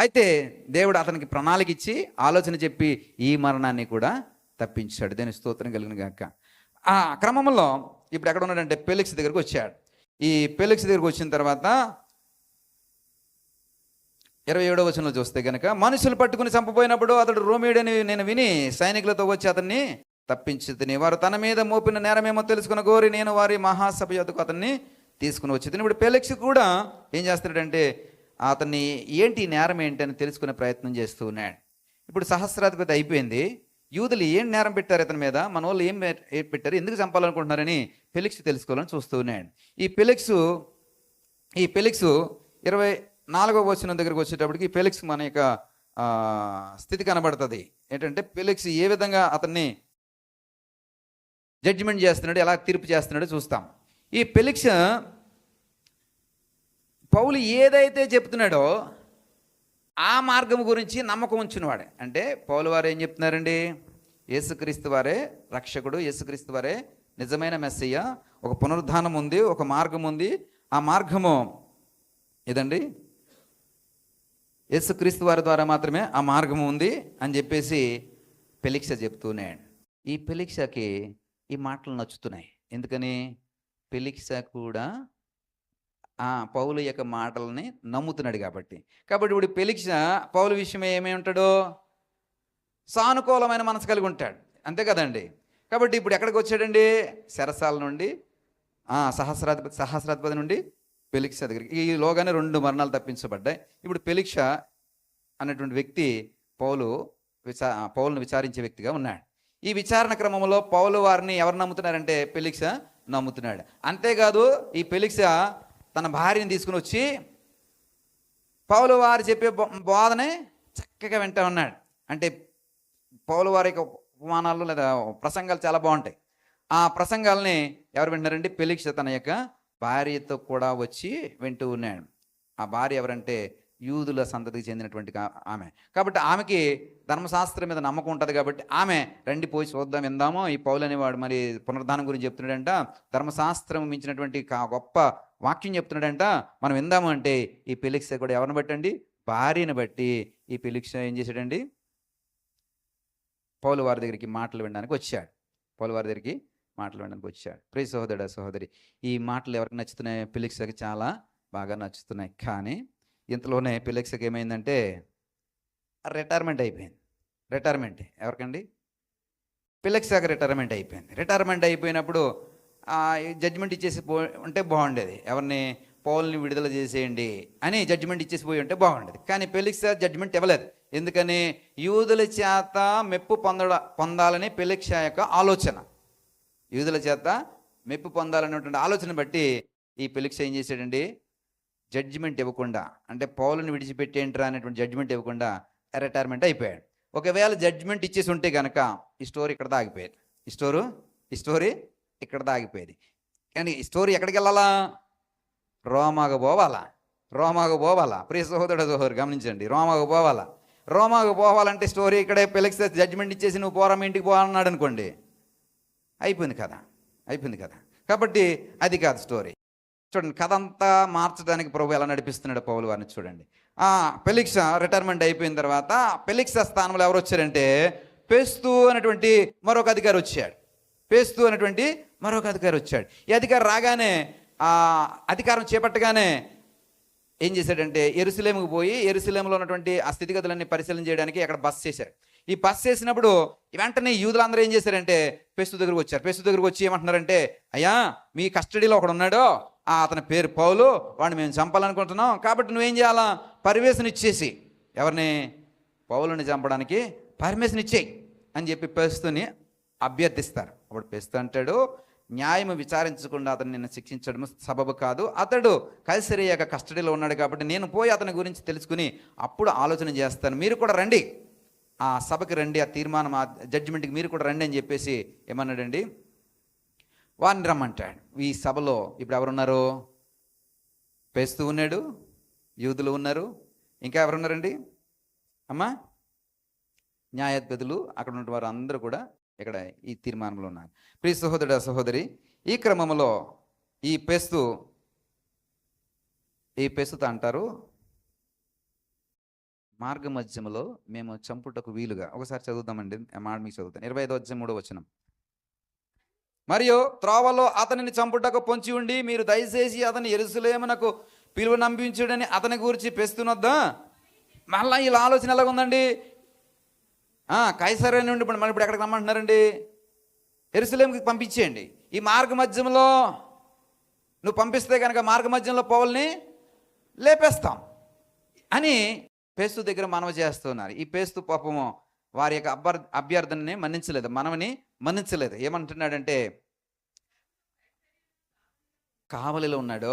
అయితే దేవుడు అతనికి ప్రణాళిక ఇచ్చి ఆలోచన చెప్పి ఈ మరణాన్ని కూడా తప్పించాడు. దేని స్తోత్రం కలిగిన గాక. ఆ క్రమంలో ఇప్పుడు ఎక్కడ ఉన్నాడంటే ఫెలిక్స్ దగ్గరికి వచ్చాడు. ఈ ఫెలిక్స్ దగ్గరికి వచ్చిన తర్వాత 27వ వచనంలో చూస్తే కనుక, మనుషులు పట్టుకుని చంపబోయినప్పుడు అతడు రోమీయుడని నేను విని సైనికులతో వచ్చి అతన్ని తప్పించి వారు తన మీద మోపిన నేరమేమో తెలుసుకున్న గోరి నేను వారి మహాసభ యొద్దకు అతన్ని తీసుకుని వచ్చి. ఇప్పుడు ఫెలిక్స్ కూడా ఏం చేస్తున్నాడంటే అతన్ని ఏంటి నేరం ఏంటి అని తెలుసుకునే ప్రయత్నం చేస్తూ ఉన్నాడు. ఇప్పుడు సహస్రాధిపతి అయిపోయింది. యూదులు ఏం నేరం పెట్టారు ఇతని మీద, మన వాళ్ళు ఏం పెట్టారు, ఎందుకు చంపాలనుకుంటున్నారని ఫెలిక్స్ తెలుసుకోవాలని చూస్తూ ఉన్నాడు. ఈ ఫెలిక్స్ 24వ వచనం దగ్గరికి వచ్చేటప్పటికి ఫెలిక్స్ మన యొక్క స్థితి కనబడుతుంది. ఏంటంటే ఫెలిక్స్ ఏ విధంగా అతన్ని జడ్జిమెంట్ చేస్తున్నాడు, ఎలా తీర్పు చేస్తున్నాడో చూస్తాం. ఈ ఫెలిక్స్ పౌలు ఏదైతే చెప్తున్నాడో ఆ మార్గం గురించి నమ్మకం ఉంచినవాడే. అంటే పౌలు వారు ఏం చెప్తున్నారండి? యేసుక్రీస్తు వారే రక్షకుడు, యేసుక్రీస్తు వారే నిజమైన మెస్సయ్య, ఒక పునరుద్ధానం ఉంది, ఒక మార్గం ఉంది, ఆ మార్గము ఇదండి, యేసుక్రీస్తు వారి ద్వారా మాత్రమే ఆ మార్గం ఉంది అని చెప్పేసి ఫెలిక్స్ చెప్తూనే. ఈ ఫెలిక్స్కి ఈ మాటలు నచ్చుతున్నాయి. ఎందుకని? ఫెలిక్స్ కూడా పౌలు యొక్క మాటలని నమ్ముతున్నాడు కాబట్టి. ఇప్పుడు ఫెలిక్స్ పౌలు విషయమే ఏమై ఉంటాడు? సానుకూలమైన మనసు కలిగి ఉంటాడు, అంతే కదండి. కాబట్టి ఇప్పుడు ఎక్కడికి వచ్చాడండి? చెరసాల నుండి సహస్రాధిపతి నుండి ఫెలిక్స్ దగ్గరికి. ఈలోగానే 2 మరణాలు తప్పించబడ్డాయి. ఇప్పుడు ఫెలిక్స్ అనేటువంటి వ్యక్తి పౌలును విచారించే వ్యక్తిగా ఉన్నాడు. ఈ విచారణ క్రమంలో పౌలు వారిని ఎవరు నమ్ముతున్నారంటే ఫెలిక్స్ నమ్ముతున్నాడు. అంతేకాదు ఈ ఫెలిక్స్ తన భార్యని తీసుకుని వచ్చి పౌలు వారు చెప్పే బోధనే చక్కగా వింటూ ఉన్నాడు. అంటే పౌలు వారి యొక్క ఉపమానాలు లేదా ప్రసంగాలు చాలా బాగుంటాయి. ఆ ప్రసంగాల్ని ఎవరు వింటున్నారంటే ఫెలిక్స్ తన యొక్క భార్యతో కూడా వచ్చి వింటూ ఉన్నాడు. ఆ భార్య ఎవరంటే యూదుల సంతతికి చెందినటువంటి ఆమె. కాబట్టి ఆమెకి ధర్మశాస్త్రం మీద నమ్మకం ఉంటుంది. కాబట్టి ఆమె రండి పోయి చూద్దాం, విందాము, ఈ పౌలు అనేవాడు మరి పునరుద్ధానం గురించి చెప్తున్నాడంట, ధర్మశాస్త్రం మించినటువంటి గొప్ప వాక్యం చెప్తున్నాడంట, మనం విందాము అంటే ఈ ఫెలిక్స్ కూడా ఎవరిని బట్టండి? భార్యను బట్టి ఈ ఫెలిక్స్ ఏం చేశాడండి? పౌలు వారి దగ్గరికి మాటలు వినడానికి వచ్చాడు. ప్రియ సహోదరుడా, సహోదరి, ఈ మాటలు ఎవరికి నచ్చుతున్నాయి? ఫెలిక్స్కి చాలా బాగా నచ్చుతున్నాయి. కానీ ఇంతలోనే ఫెలిక్స్కి ఏమైందంటే రిటైర్మెంట్ అయిపోయింది. రిటైర్మెంట్ ఎవరికండి? ఫెలిక్స్కి రిటైర్మెంట్ అయిపోయింది. రిటైర్మెంట్ అయిపోయినప్పుడు జడ్జిమెంట్ ఇచ్చేసి ఉంటే బాగుండేది. ఎవరిని? పౌల్ని విడుదల చేసేయండి అని జడ్జిమెంట్ ఇచ్చేసి పోయి ఉంటే బాగుండేది. కానీ ఫెలిక్స్ జడ్జిమెంట్ ఇవ్వలేదు. ఎందుకని? యూదుల చేత మెప్పు పొందాలని ఫెలిక్స్ యొక్క ఆలోచన. యూదుల చేత మెప్పు పొందాలనేటువంటి ఆలోచన బట్టి ఈ ఫెలిక్స్ ఏం చేశాడండి? జడ్జిమెంట్ ఇవ్వకుండా, అంటే పౌలుని విడిచిపెట్టేంట్రా అనేటువంటి జడ్జిమెంట్ ఇవ్వకుండా రిటైర్మెంట్ అయిపోయాడు. ఒకవేళ జడ్జిమెంట్ ఇచ్చేసి ఉంటే కనుక ఈ స్టోరీ ఇక్కడ దాగిపోయేది. ఈ స్టోరీ ఇక్కడ దాగిపోయేది. కానీ ఈ స్టోరీ ఎక్కడికి వెళ్ళాలా? రోమాకు పోవాలా. ప్రియ సహోదరు గమనించండి, రోమాకు పోవాలంటే స్టోరీ ఇక్కడే ఫెలిక్స్ జడ్జిమెంట్ ఇచ్చేసి నువ్వు పోరా, మీ ఇంటికి పోవాలన్నాడు అనుకోండి, అయిపోయింది కదా. కాబట్టి అది కాదు స్టోరీ. చూడండి, కథ అంతా మార్చడానికి ప్రభు ఎలా నడిపిస్తున్నాడు పౌలు వారిని చూడండి. ఫెలిక్స్ రిటైర్మెంట్ అయిపోయిన తర్వాత ఫెలిక్స్ స్థానంలో ఎవరు వచ్చారంటే ఫెస్తు అనేటువంటి మరొక అధికారి వచ్చాడు. ఈ అధికారి రాగానే అధికారం చేపట్టగానే ఏం చేశాడంటే యెరూషలేముకు పోయి యెరూషలేములో ఉన్నటువంటి ఆ స్థితిగతులన్నీ పరిశీలన చేయడానికి అక్కడ బస్ చేశారు. ఈ బస్ చేసినప్పుడు వెంటనే యూదులందరూ ఏం చేశారంటే ఫెస్తు దగ్గరకు వచ్చారు. ఫెస్తు దగ్గరకు వచ్చి ఏమంటున్నారంటే, అయ్యా మీ కస్టడీలో ఒకడు ఉన్నాడు, అతని పేరు పౌలు, వాడిని మేము చంపాలనుకుంటున్నాం, కాబట్టి నువ్వేం చేయాలా? పర్మిషన్ ఇచ్చేసి ఎవరిని? పౌలుని చంపడానికి పర్మిషన్ ఇచ్చేయి అని చెప్పి ఫెస్తుని అభ్యర్థిస్తారు. అప్పుడు ఫెస్తు అంటాడు, న్యాయం విచారించకుండా అతను నిన్ను శిక్షించడం సబబు కాదు, అతడు కైసరియా కస్టడీలో ఉన్నాడు కాబట్టి నేను పోయి అతని గురించి తెలుసుకుని అప్పుడు ఆలోచన చేస్తాను, మీరు కూడా రండి, ఆ సభకి రండి, ఆ తీర్మానం ఆ జడ్జిమెంట్కి మీరు కూడా రండి అని చెప్పేసి ఏమన్నాడండి? వారిని రమ్మంటాడు. ఈ సభలో ఇప్పుడు ఎవరున్నారు? ఫెస్తు ఉన్నాడు, యూదులు ఉన్నారు, ఇంకా ఎవరున్నారండి అమ్మా? న్యాయాధిపతులు, అక్కడ ఉన్న వారు అందరూ కూడా ఇక్కడ ఈ తీర్మానంలో ఉన్నారు. ప్రియ సహోదరుడు సహోదరి, ఈ క్రమంలో ఈ పెస్తుత అంటారు, మార్గ మధ్యములో మేము చంపుటకు వీలుగా. ఒకసారి చదువుతామండి, మాట మీకు చదువుతాను. 25వ అధ్యాయం 3వ వచనం. మరియు త్రోవలో అతనిని చంపుటకు పొంచి ఉండి మీరు దయచేసి అతని యెరూషలేమునకు పిలువ నంపించుడని అతని గురించి పెస్తున్నద్దా. మళ్ళీ ఇలా ఆలోచన ఎలాగ ఉందండి? కైసరే నుండి మనం ఇప్పుడు ఎక్కడికి రమ్మంటున్నారండి? యెరూషలేముకి పంపించేయండి. ఈ మార్గ మధ్యంలో నువ్వు పంపిస్తే కనుక మార్గ మధ్యంలో పౌల్ని లేపేస్తాం అని పేస్తు దగ్గర మనవి చేస్తున్నారు. ఈ పేస్తు పాపము వారి యొక్క అభ్యర్థనని మన్నించలేదు, మనవని మన్నించలేదు. ఏమంటున్నాడంటే, కావలిలో ఉన్నాడు,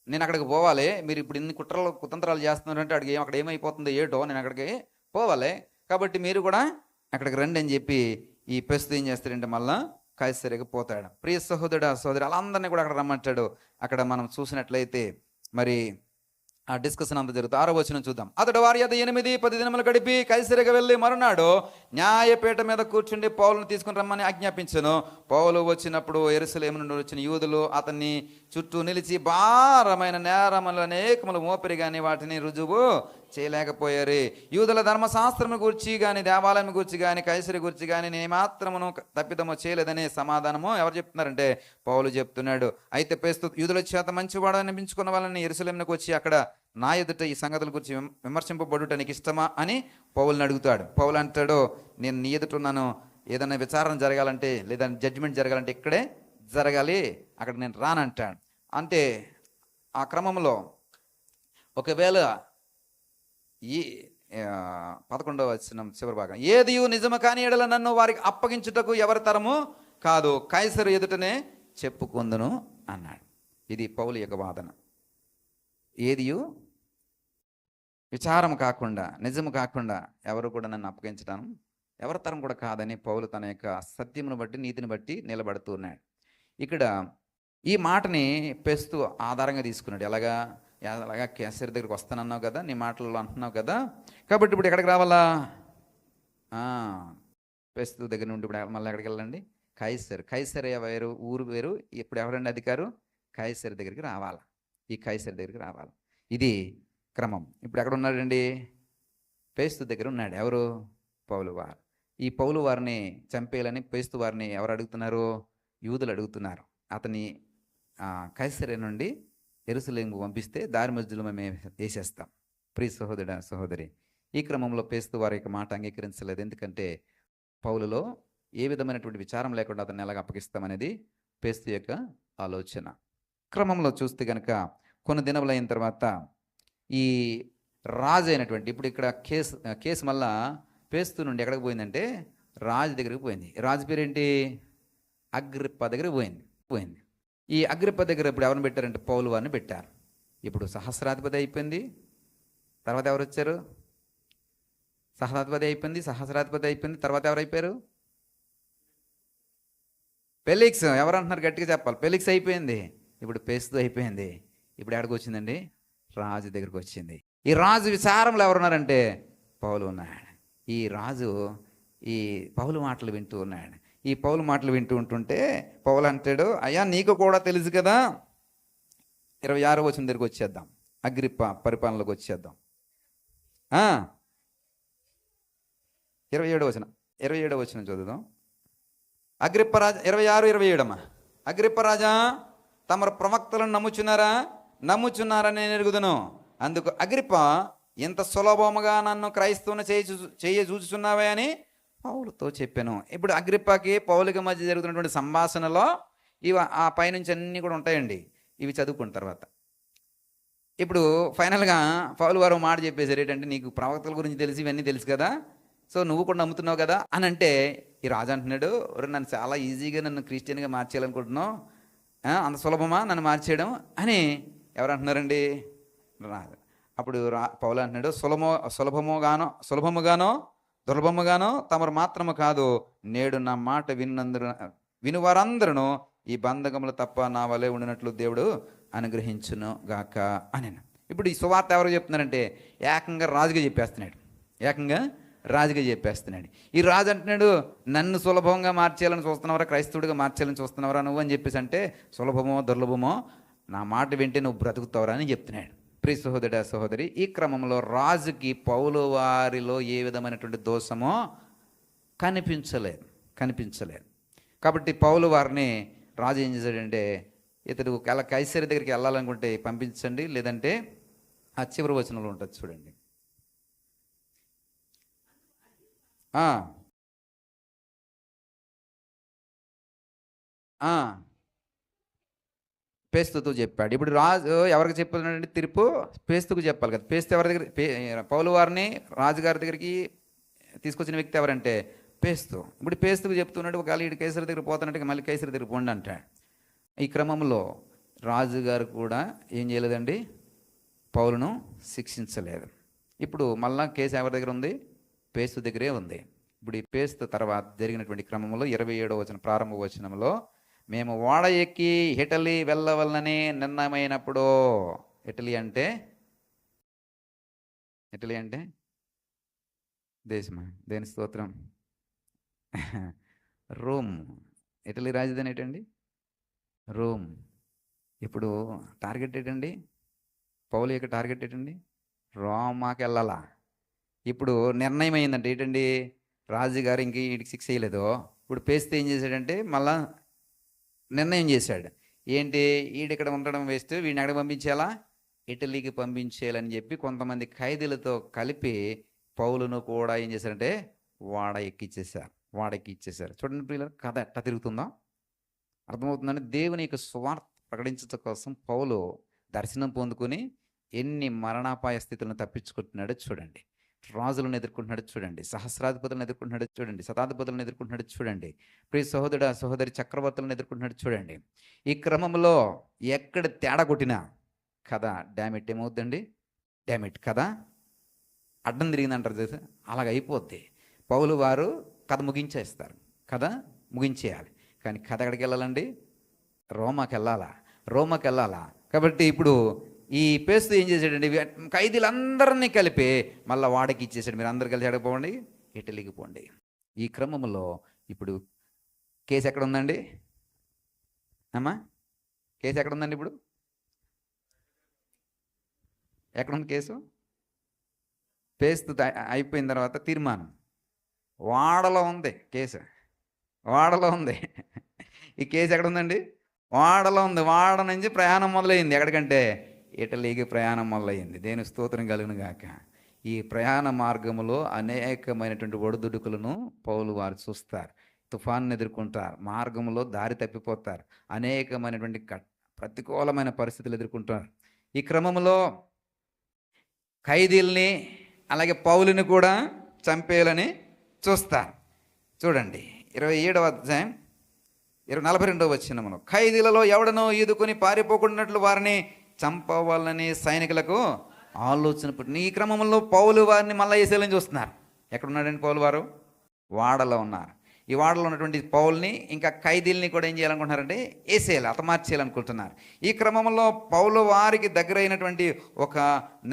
నేను అక్కడికి పోవాలి, మీరు ఇప్పుడు ఇన్ని కుతంత్రాలు చేస్తున్నారంటే అక్కడ ఏమైపోతుందో ఏటో, నేను అక్కడికి పోవాలి, కాబట్టి మీరు కూడా అక్కడికి రండి అని చెప్పి ఈ పెస్తు ఏం చేస్తాడంటే మళ్ళా కైసరేకి పోతాడు. ప్రియ సహోదరుడు సహోదరి, వాళ్ళందరినీ కూడా అక్కడ రమ్మంటాడు. అక్కడ మనం చూసినట్లయితే మరి ఆ డిస్కషన్ అంతా జరుగుతుంది. 6వ వచనం చూద్దాం. అతడు వారి యొద్ద 8-10 దినములు గడిపి కైసరేకి వెళ్ళి మరునాడు న్యాయపీఠ మీద కూర్చుండి పౌలును తీసుకుని రమ్మని ఆజ్ఞాపించెను. పౌలు వచ్చినప్పుడు యెరూషలేము నుండి వచ్చిన యూదులు అతన్ని చుట్టూ నిలిచి భారమైన నేరములు అనేకములు మోపిరి కానీ వాటిని రుజువు చేయలేకపోయారు. యూదుల ధర్మశాస్త్రము గురించి కానీ దేవాలయం గురించి కానీ కైసరి గురించి కానీ నేను మాత్రమును తప్పిదము చేయలేదనే సమాధానము ఎవరు చెప్తున్నారంటే పౌలు చెప్తున్నాడు. అయితే పేస్తు యూదుల చేత మంచివాడు అనిపించుకున్న వాళ్ళని యెరూషలేమునకు వచ్చి అక్కడ నా ఎదుట ఈ సంగతుల గురించి విమర్శింపబడుట నీకు ఇష్టమా అని పౌలుని అడుగుతాడు. పౌలు అంటాడు, నేను నీ ఎదుట ఉన్నాను, ఏదైనా విచారణ జరగాలంటే లేదా జడ్జిమెంట్ జరగాలంటే ఇక్కడే జరగాలి, అక్కడ నేను రానంటాడు. అంటే ఆ క్రమంలో ఒకవేళ ఈ 11వ వచనం చివరి భాగం, ఏది నిజము కాని ఎడల నన్ను వారికి అప్పగించుటకు ఎవరి తరము కాదు, కైసరు ఎదుటనే చెప్పుకుందును అన్నాడు. ఇది పౌలు యొక్క వాదన. ఏదియు విచారం కాకుండా, నిజము కాకుండా ఎవరు కూడా నన్ను అప్పగించడం ఎవరి తరం కూడా కాదని పౌలు తన యొక్క సత్యమును బట్టి నీతిని బట్టి నిలబడుతూ ఉన్నాడు. ఇక్కడ ఈ మాటని పెస్తు ఆధారంగా తీసుకున్నాడు. అలాగా కేసరి దగ్గరికి వస్తానన్నావు కదా, నీ మాటల్లో అంటున్నావు కదా, కాబట్టి ఇప్పుడు ఎక్కడికి రావాలా? పెస్తు దగ్గర నుండి ఇప్పుడు మళ్ళీ ఎక్కడికి వెళ్ళండి? కైసర్ వేరు, ఊరు వేరు. ఇప్పుడు ఎవరండి అధికారు? కైసరి దగ్గరికి రావాలి. ఈ కైసరి దగ్గరికి రావాలి. ఇది క్రమం. ఇప్పుడు ఎక్కడ ఉన్నాడండి? పేస్తు దగ్గర ఉన్నాడు. ఎవరు? పౌలు వారు. ఈ పౌలు వారిని చంపేయాలని పేస్తు వారిని ఎవరు అడుగుతున్నారు? యూదులు అడుగుతున్నారు. అతని కైసరే నుండి యెరూషలేముకు పంపిస్తే దారి మధ్యలో మేము వేసేస్తాం. ప్రియ సహోదరుడు సహోదరి, ఈ క్రమంలో పేస్తు వారి యొక్క మాట అంగీకరించలేదు. ఎందుకంటే పౌలులో ఏ విధమైనటువంటి విచారం లేకుండా అతన్ని ఎలాగ అప్పగిస్తామనేది పేస్తు యొక్క ఆలోచన. క్రమంలో చూస్తే కనుక కొన్ని దినములైన తర్వాత ఈ రాజు అయినటువంటి, ఇప్పుడు ఇక్కడ కేసు మళ్ళా పేస్తు నుండి ఎక్కడికి పోయిందంటే రాజు దగ్గరికి పోయింది. రాజు పేరేంటి? అగ్రిప్ప దగ్గరికి పోయింది. ఈ అగ్రిప్ప దగ్గర ఇప్పుడు ఎవరిని పెట్టారంటే పౌలు వారిని పెట్టారు. ఇప్పుడు సహస్రాధిపతి అయిపోయింది. తర్వాత ఎవరు వచ్చారు? సహస్రాధిపతి అయిపోయింది. తర్వాత ఎవరైపోయారు? ఫెలిక్స్. ఎవరు అంటున్నారు? గట్టిగా చెప్పాలి. ఫెలిక్స్ అయిపోయింది. ఇప్పుడు పేస్తు అయిపోయింది. ఇప్పుడు ఎక్కడికి వచ్చిందండి? రాజు దగ్గరికి వచ్చింది. ఈ రాజు విచారంలో ఎవరున్నారంటే పౌలు ఉన్నాడు. ఈ రాజు ఈ పౌలు మాటలు వింటూ ఉన్నాడు. ఈ పౌలు మాటలు వింటూ ఉంటుంటే పౌలు అంటాడు, అయ్యా నీకు కూడా తెలుసు కదా. 26వ వచనం దగ్గరికి వచ్చేద్దాం. అగ్రిప్ప పరిపాలనలోకి వచ్చేద్దాం. 27వ వచనం చదువుదాం. అగ్రిప్ప రాజా 26-27 అగ్రిప్ప రాజా, తమరు ప్రవక్తలను నమ్ముచున్నారని నేను ఎరుగుదును. అందుకు అగ్రిప్ప, ఇంత సులభముగా నన్ను క్రైస్తవుని చూచుచున్నావే అని పౌలుతో చెప్పాను. ఇప్పుడు అగ్రిప్పకి పౌలుకి మధ్య జరుగుతున్నటువంటి సంభాషణలో ఇవి ఆ పైనుంచి అన్నీ కూడా ఉంటాయండి. ఇవి చదువుకున్న తర్వాత ఇప్పుడు ఫైనల్గా పౌలు వారు మాట చెప్పేశారు ఏంటంటే, నీకు ప్రవక్తల గురించి తెలిసి ఇవన్నీ తెలుసు కదా, సో నువ్వు కూడా నమ్ముతున్నావు కదా అని అంటే, ఈ రాజు అంటున్నాడు, నన్ను చాలా ఈజీగా నన్ను క్రిస్టియన్గా మార్చేయాలనుకుంటున్నావు, అంత సులభమా నన్ను మార్చేయడం అని ఎవరు అంటున్నారండి? రాజు. అప్పుడు పౌలు అంటున్నాడు, సులభముగానో దుర్లభముగానో తమరు మాత్రము కాదు, నేడు నా మాట వినువారందరూ ఈ బంధకములు తప్ప నా వలె ఉండినట్లు దేవుడు అనుగ్రహించును గాక అని. ఇప్పుడు ఈ సువార్త ఎవరు చెప్తున్నారంటే ఏకంగా రాజుగా చెప్పేస్తున్నాడు. ఏకంగా రాజుగా చెప్పేస్తున్నాడు. ఈ రాజు అంటున్నాడు, నన్ను సులభంగా మార్చేయాలని చూస్తున్నావరా, క్రైస్తవుడిగా మార్చేయాలని చూస్తున్నావరా నువ్వు అని చెప్పేసి అంటే, సులభమో దుర్లభమో నా మాట వింటే నువ్వు బ్రతుకుతావరా అని చెప్తున్నాడు. ప్రియ సహోదరుడా సహోదరి, ఈ క్రమంలో రాజుకి పౌలు వారిలో ఏ విధమైనటువంటి దోషమో కనిపించలేదు. కాబట్టి పౌలు వారిని రాజు ఏం చేశాడంటే, ఇతడు కైసరి దగ్గరికి వెళ్ళాలనుకుంటే పంపించండి, లేదంటే ఆ చివరి వచనంలో ఉంటుంది చూడండి. పేస్తుతో చెప్పాడు. ఇప్పుడు రాజు ఎవరికి చెప్తున్నాడంటే తీర్పు పేస్తుకు చెప్పాలి కదా. పేస్తు ఎవరి దగ్గర, పౌలు వారిని రాజుగారి దగ్గరికి తీసుకొచ్చిన వ్యక్తి ఎవరంటే పేస్తు. ఇప్పుడు పేస్తుకు చెప్తున్నాడు, ఒకవేళ ఇటు కైసరి దగ్గర పోతున్నట్టుగా మళ్ళీ కైసరి దగ్గర పోండి అంటాడు. ఈ క్రమంలో రాజుగారు కూడా ఏం చేయలేదండి, పౌలును శిక్షించలేదు. ఇప్పుడు మళ్ళా కేసు ఎవరి దగ్గర ఉంది, పేస్తు దగ్గరే ఉంది. ఇప్పుడు ఈ పేస్తు తర్వాత జరిగినటువంటి క్రమంలో 27వ వచనం ప్రారంభ వచనంలో, మేము ఓడ ఎక్కి ఇటలీ వెళ్ళవలనని నిర్ణయమైనప్పుడు, ఇటలీ అంటే దేశమా, దేని స్తోత్రం, రోమ్. ఇటలీ రాజధాని ఏంటండి, రోమ్. ఇప్పుడు టార్గెట్ ఏంటండి, పౌలు యొక్క టార్గెట్ ఏంటండి, రోమాకి వెళ్ళాలా. ఇప్పుడు నిర్ణయం అయిందంటే ఏంటండి, రాజుగారు ఇంక వీడికి శిక్ష చేయలేదు. ఇప్పుడు పేస్తే ఏం చేశాడంటే మళ్ళా నిర్ణయం చేశాడు, ఏంటి వీడిక్కడ ఉండడం వేస్ట్, వీడిని ఎక్కడ పంపించేయాలా, ఇటలీకి పంపించేయాలని చెప్పి కొంతమంది ఖైదీలతో కలిపి పౌలును కూడా ఏం చేశారంటే వాడ ఎక్కిచ్చేశారు. చూడండి ప్రియుల కథ ఎట్లా తిరుగుతుందో అర్థమవుతుందండి. దేవుని యొక్క స్వార్థ ప్రకటించడం కోసం పౌలు దర్శనం పొందుకుని ఎన్ని మరణాపాయ స్థితులను తప్పించుకుంటున్నాడో చూడండి. రాజులను ఎదుర్కొంటున్నాడు చూడండి, సహస్రాధిపతులను ఎదుర్కొంటున్నాడు చూడండి, శతాధిపతులను ఎదుర్కొంటున్నాడు చూడండి, ప్రియ సహోదరుడు సహోదరి చక్రవర్తులను ఎదుర్కొంటున్నాడు చూడండి. ఈ క్రమంలో ఎక్కడ తేడా కొట్టినా కథ డ్యామిట్ ఏమవుద్దండి, డ్యామిట్ కథ అడ్డం తిరిగిందంటారు తెలుసా, అలాగ అయిపోద్ది. పౌలు వారు కథ ముగించేయాలి. కానీ కథ ఎక్కడికి వెళ్ళాలండి, రోమాకి వెళ్ళాలా. కాబట్టి ఇప్పుడు ఈ పేస్తు ఏం చేశాడండి, ఖైదీలందరినీ కలిపి మళ్ళీ వాడకి ఇచ్చేసాడు, మీరు అందరు కలిసి ఎడకపోండి, ఇటలీకి పోండి. ఈ క్రమంలో ఇప్పుడు కేసు ఎక్కడ ఉందండి అమ్మా, కేసు ఎక్కడ ఉందండి, ఇప్పుడు ఎక్కడుంది కేసు, పేస్తు అయిపోయిన తర్వాత తీర్మానం వాడలో ఉంది, కేసు వాడలో ఉంది. ఈ కేసు ఎక్కడ ఉందండి, వాడలో ఉంది. వాడ నుంచి ప్రయాణం మొదలైంది, ఎక్కడికంటే ఇటలీకి ప్రయాణం మొదలైంది. దేని స్తోత్రం కలుగును గాక. ఈ ప్రయాణ మార్గంలో అనేకమైనటువంటి ఒడిదుడుకులను పౌలు వారు చూస్తారు, తుఫాన్ని ఎదుర్కొంటారు, మార్గంలో దారి తప్పిపోతారు, అనేకమైనటువంటి ప్రతికూలమైన పరిస్థితులు ఎదుర్కొంటారు. ఈ క్రమంలో ఖైదీల్ని అలాగే పౌలుని కూడా చంపేయాలని చూస్తారు. చూడండి 27వ అధ్యాయం 42వ వచనములో, ఖైదీలలో ఎవడనో ఈదుకొని పారిపోకున్నట్లు వారిని చంపవాలని సైనికులకు ఆలోచన పుట్టింది. ఈ క్రమంలో పౌలు వారిని మళ్ళీ వేసేయాలని చూస్తున్నారు. ఎక్కడున్నాడండి పౌలు వారు, వాడలో ఉన్నారు. ఈ వాడలో ఉన్నటువంటి పౌల్ని ఇంకా ఖైదీల్ని కూడా ఏం చేయాలనుకుంటున్నారంటే వేసేయాలి, హతమార్చేయాలనుకుంటున్నారు. ఈ క్రమంలో పౌలు వారికి దగ్గర అయినటువంటి ఒక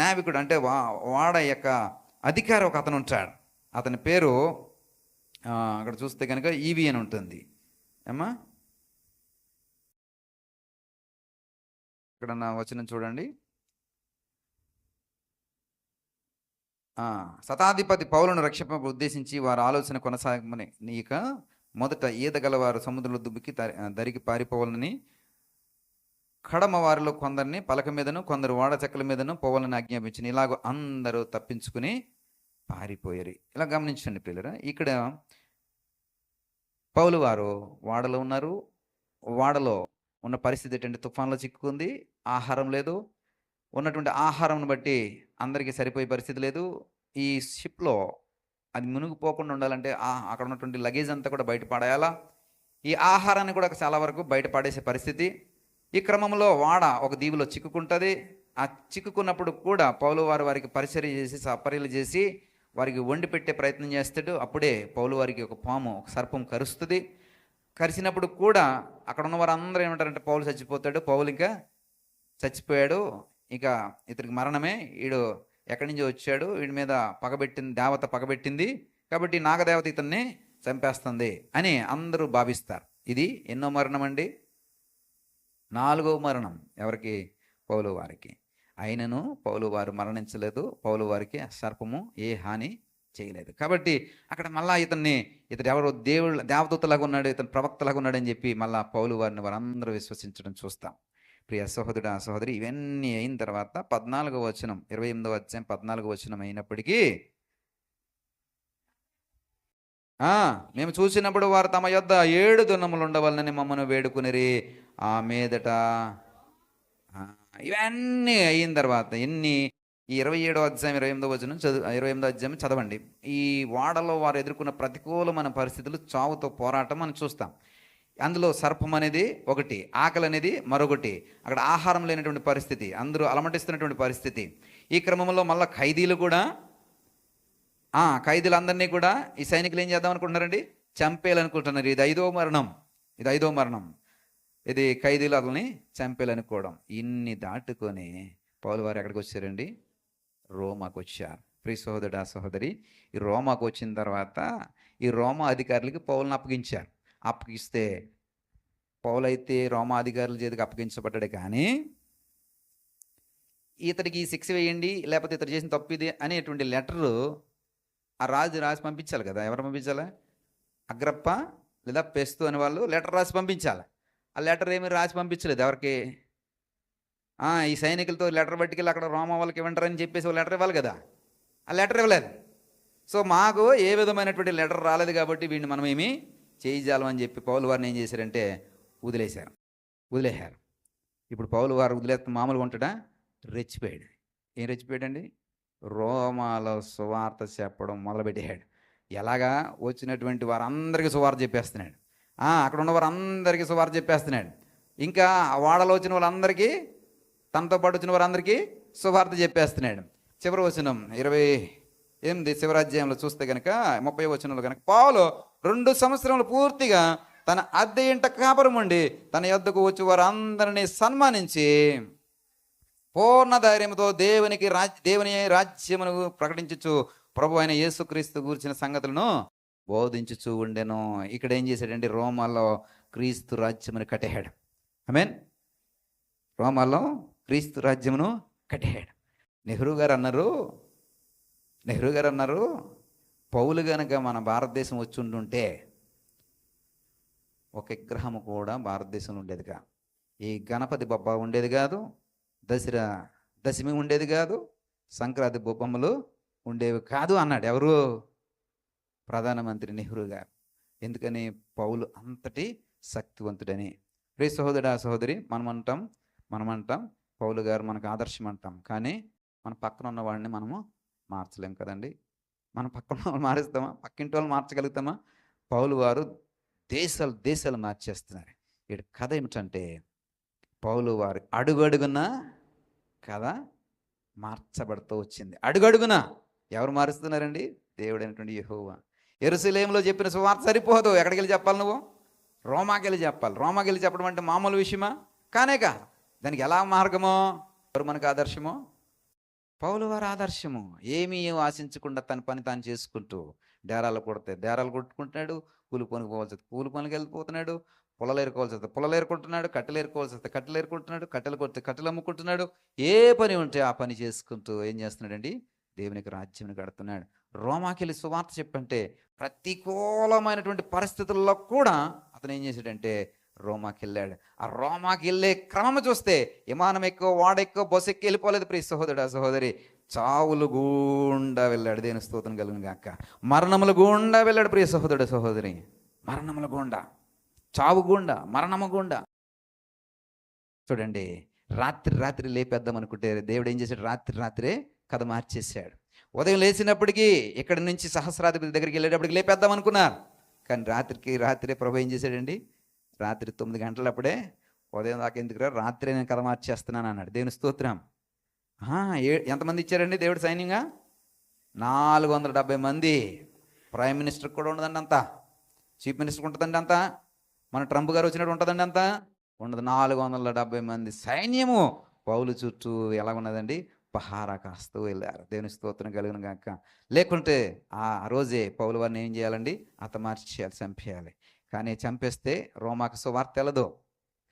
నావికుడు, అంటే వాడ యొక్క అధికారి ఒక అతను ఉంటాడు. అతని పేరు అక్కడ చూస్తే కనుక ఈవి అని ఉంటుంది. ఏమ్మా ఇక్కడ నా వచనం చూడండి. శతాధిపతి పౌలను రక్షింప ఉద్దేశించి వారి ఆలోచన కొనసాగమని నీక మొదట ఈదగలవారు సముద్రంలో దుబ్బికి దరికి పారిపోవాలని కడమ వారిలో కొందరిని పలక మీదను కొందరు వాడ చెక్కల మీదను పోవాలని ఆజ్ఞాపించిన. ఇలాగ అందరూ తప్పించుకుని పారిపోయారు. ఇలా గమనించండి పిల్లరా, ఇక్కడ పౌలు వారు వాడలో ఉన్నారు. వాడలో ఉన్న పరిస్థితి ఏంటంటే తుఫాన్లో చిక్కుకుంది, ఆహారం లేదు, ఉన్నటువంటి ఆహారం బట్టి అందరికీ సరిపోయే పరిస్థితి లేదు. ఈ షిప్లో అది మునిగిపోకుండా ఉండాలంటే అక్కడ ఉన్నటువంటి లగేజ్ అంతా కూడా బయటపడేయాలా, ఈ ఆహారాన్ని కూడా చాలా వరకు బయటపడేసే పరిస్థితి. ఈ క్రమంలో వాడ ఒక దీవులో చిక్కుకుంటుంది. ఆ చిక్కుకున్నప్పుడు కూడా పౌలు వారు వారికి పరిచర్య చేసి సపర్యలు చేసి వారికి వండి పెట్టే ప్రయత్నం చేస్తాడు. అప్పుడే పౌలు వారికి ఒక పాము, ఒక సర్పం కరుస్తుంది. కరిసినప్పుడు కూడా అక్కడ ఉన్న వారు అందరూ ఏమంటారంటే పౌలు చచ్చిపోతాడు, పౌలు ఇంకా చచ్చిపోయాడు, ఇక ఇతనికి మరణమే, వీడు ఎక్కడి నుంచి వచ్చాడు, వీడి మీద పగబెట్టింది, దేవత పగబెట్టింది కాబట్టి నాగదేవత ఇతన్ని చంపేస్తుంది అని అందరూ భావిస్తారు. ఇది ఎన్నో మరణం అండి? 4వ మరణం. ఎవరికి? పౌలు వారికి. అయినను పౌలు వారు మరణించలేదు. పౌలు వారికి సర్పము ఏ హాని చేయలేదు. కాబట్టి అక్కడ మళ్ళా ఇతడు ఎవరో దేవదూతలాగా ఉన్నాడు, ఇతను ప్రవక్తలాగా ఉన్నాడు అని చెప్పి మళ్ళా పౌలు వారిని వారందరూ విశ్వసించడం చూస్తాం. ప్రియ సహోదరుడు, సహోదరి, ఇవన్నీ అయిన తర్వాత 14వ వచనం, 28వ అధ్యాయం 14వ వచనం అయినప్పటికీ, మేము చూసినప్పుడు వారు తమ యొద్ద 7 దున్నములు ఉండవలనని మమ్మను వేడుకునిరి. ఆ మీదట ఇవన్నీ అయిన తర్వాత ఈ 27వ అధ్యాయం 28వ వచనం 28వ అధ్యాయం చదవండి. ఈ వాడలో వారు ఎదుర్కొన్న ప్రతికూలమైన పరిస్థితులు, చావుతో పోరాటం మనం చూస్తాం. అందులో సర్పం అనేది ఒకటి, ఆకలి అనేది మరొకటి, అక్కడ ఆహారం లేనటువంటి పరిస్థితి, అందరూ అలమటిస్తున్నటువంటి పరిస్థితి. ఈ క్రమంలో మళ్ళీ ఖైదీలు కూడా, ఖైదీలందరినీ కూడా ఈ సైనికులు ఏం చేద్దాం అనుకుంటున్నారండి? చంపేయాలనుకుంటున్నారు. ఇది 5వ మరణం. ఇది ఖైదీలు అతని చంపేయాలనుకోవడం. ఇన్ని దాటుకొని పౌలు వారు ఎక్కడికి వచ్చారండి? రోమాకు వచ్చారు. ప్రియ సహోదరుడా, సహోదరి, ఈ రోమాకు వచ్చిన తర్వాత ఈ రోమా అధికారులకి పౌలను అప్పగిస్తే పౌలు అయితే రోమా అధికారుల చేతికి అప్పగించబడ్డాడు. కానీ ఇతడికి శిక్ష వేయండి, లేకపోతే ఇతడు చేసిన తప్పు ఇది అనేటువంటి లెటరు ఆ రాజు రాసి పంపించాలి కదా. ఎవరు పంపించాలి? అగ్రప్ప లేదా పెస్తు అని వాళ్ళు లెటర్ రాసి పంపించాలి. ఆ లెటర్ ఏమీ రాసి పంపించలేదు ఎవరికి? ఈ సైనికులతో లెటర్ పట్టుకెళ్ళి అక్కడ రోమా వాళ్ళకి ఇవ్వంటారని చెప్పేసి ఒక లెటర్ ఇవ్వాలి కదా. ఆ లెటర్ ఇవ్వలేదు. సో మాకు ఏ విధమైనటువంటి లెటర్ రాలేదు కాబట్టి వీడిని మనం ఏమి చేయజాలమని చెప్పి పౌలు వారిని ఏం చేశారంటే వదిలేశారు. ఇప్పుడు పౌలు వారు వదిలేస్తే మామూలుగా ఉంటాడా? రెచ్చిపోయాడు. ఏం రెచ్చిపోయాడండి? రోమాలో సువార్త చెప్పడం మొదలుపెట్టాడు. ఎలాగా? వచ్చినటువంటి వారందరికీ సువార్త చెప్పేస్తున్నాడు. అక్కడ ఉన్న వారందరికీ సువార్త చెప్పేస్తున్నాడు. ఇంకా వాడలో వచ్చిన వాళ్ళందరికీ, తనతో పాటు వచ్చిన వారందరికీ సువార్త చెప్పేస్తున్నాడు. చివరి వచనం 28 శివరాజ్యంలో చూస్తే కనుక 30వ వచనంలో కనుక, పౌలు 2 సంవత్సరములు పూర్తిగా తన అద్దె ఇంట కాపురం ఉండి తన యొద్దకు వచ్చి వారందరినీ సన్మానించి పూర్ణ ధైర్యంతో దేవుని రాజ్యమును ప్రకటించుచు ప్రభు అయిన యేసుక్రీస్తు గురించిన సంగతులను బోధించుచూ ఉండెను. ఇక్కడ ఏం చేశాడంటే రోమాలో క్రీస్తు రాజ్యమును కట్టేశాడు. ఆమేన్. రోమాలో క్రీస్తు రాజ్యమును కట్టేశాడు. నెహ్రూ గారు అన్నారు, పౌలు గనక మన భారతదేశం వచ్చి ఉంటుంటే ఒక విగ్రహము కూడా భారతదేశంలో ఉండేది కాదు. ఈ గణపతి బొబ్బ ఉండేది కాదు, దశమి ఉండేది కాదు, సంక్రాంతి బొబ్బమ్మలు ఉండేవి కాదు అన్నాడు. ఎవరు? ప్రధానమంత్రి నెహ్రూ గారు. ఎందుకని? పౌలు అంతటి శక్తివంతుడని. రే సహోదరుడా, సహోదరి, మనమంటాం పౌలు గారు మనకు ఆదర్శం అంటాం. కానీ మన పక్కన ఉన్న వాడిని మనము మార్చలేం కదండి. మన పక్కన వాళ్ళు మారుస్తామా? పక్కింటి వాళ్ళు మార్చగలుగుతామా? పౌలు వారు దేశాలు మార్చేస్తున్నారు. ఇక్కడ కథ ఏమిటంటే, పౌలు వారు అడుగడుగున కథ మార్చబడుతూ వచ్చింది. అడుగడుగున ఎవరు మారుస్తున్నారండి? దేవుడైనటువంటి యెహోవా. యెరూషలేములో చెప్పిన సువార్త సరిపోదు. ఎక్కడికి వెళ్ళి చెప్పాలి? నువ్వు రోమాకి వెళ్ళి చెప్పాలి. రోమాకి వెళ్ళి చెప్పడం అంటే మామూలు విషయమా? కానేగా. దానికి ఎలా మార్గమో? ఎవరు మనకు ఆదర్శమో? పౌలు వారు ఆదర్శము. ఏమీ ఆశించకుండా తన పని తాను చేసుకుంటూ డేరాలు కొట్టుకుంటున్నాడు, కూలి పనికి పోవాల్సి వస్తే కూలి పనికి వెళ్ళిపోతున్నాడు, పొలాలు ఏరుకోవాల్సి వస్తే పొలాలు ఏరుకుంటున్నాడు, కట్టెలు ఏరుకోవాల్సి వస్తే కట్టెలు ఏరుకుంటున్నాడు, కట్టెలు కొడితే కట్టెలు అమ్ముకుంటున్నాడు. ఏ పని ఉంటే ఆ పని చేసుకుంటూ ఏం చేస్తున్నాడండి? దేవునికి రాజ్యం కడుతున్నాడు. రోమాకి వెళ్ళి సువార్త చెప్పంటే ప్రతికూలమైనటువంటి పరిస్థితుల్లో కూడా అతను ఏం చేశాడంటే రోమాకి వెళ్ళాడు. ఆ రోమాకి వెళ్ళే క్రమం చూస్తే విమానం ఎక్కువ, వాడెక్కువ, బస్సు ఎక్కి వెళ్ళిపోలేదు. ప్రియ సహోదరుడా, సహోదరి, చావులు గుండా వెళ్ళాడు. దేని స్తోత్రం కలుగును గాక. మరణములు గుండా వెళ్ళాడు. ప్రియ సహోదరుడు, సహోదరి, మరణముల గుండా, చావు గుండా, మరణము గుండా. చూడండి, రాత్రి లేపేద్దాం అనుకుంటే దేవుడు ఏం చేశాడు? రాత్రే కథ మార్చేశాడు. ఉదయం లేచినప్పటికీ ఇక్కడి నుంచి సహస్రాధిపతి దగ్గరికి వెళ్ళేటప్పటికి లేపేద్దాం అనుకున్నారు. కానీ రాత్రే ప్రభు ఏం చేశాడండి? రాత్రి 9 గంటలప్పుడే, ఉదయం దాకా ఎందుకురా, రాత్రే నేను కథ మార్చేస్తున్నాను అన్నాడు. దేవుని స్తోత్రం. ఎంతమంది ఇచ్చారండి దేవుడు సైన్యంగా? 470 మంది. ప్రైమ్ మినిస్టర్ కూడా ఉండదండి అంతా, చీఫ్ మినిస్టర్ ఉంటుందండి అంతా, మన ట్రంప్ గారు వచ్చినట్టు ఉంటుందండి అంతా ఉండదు. 470 మంది సైన్యము పౌలు చుట్టూ ఎలా ఉన్నదండి, పహారా కాస్తూ వెళ్ళారు. దేవుని స్తోత్రం కలుగును గాక. లేకుంటే ఆ రోజే పౌలు వారిని ఏం చేయాలండి, హతమార్చి చేయాలి, చంపేయాలి. కానీ చంపేస్తే రోమాకు సువార్త తెలదు.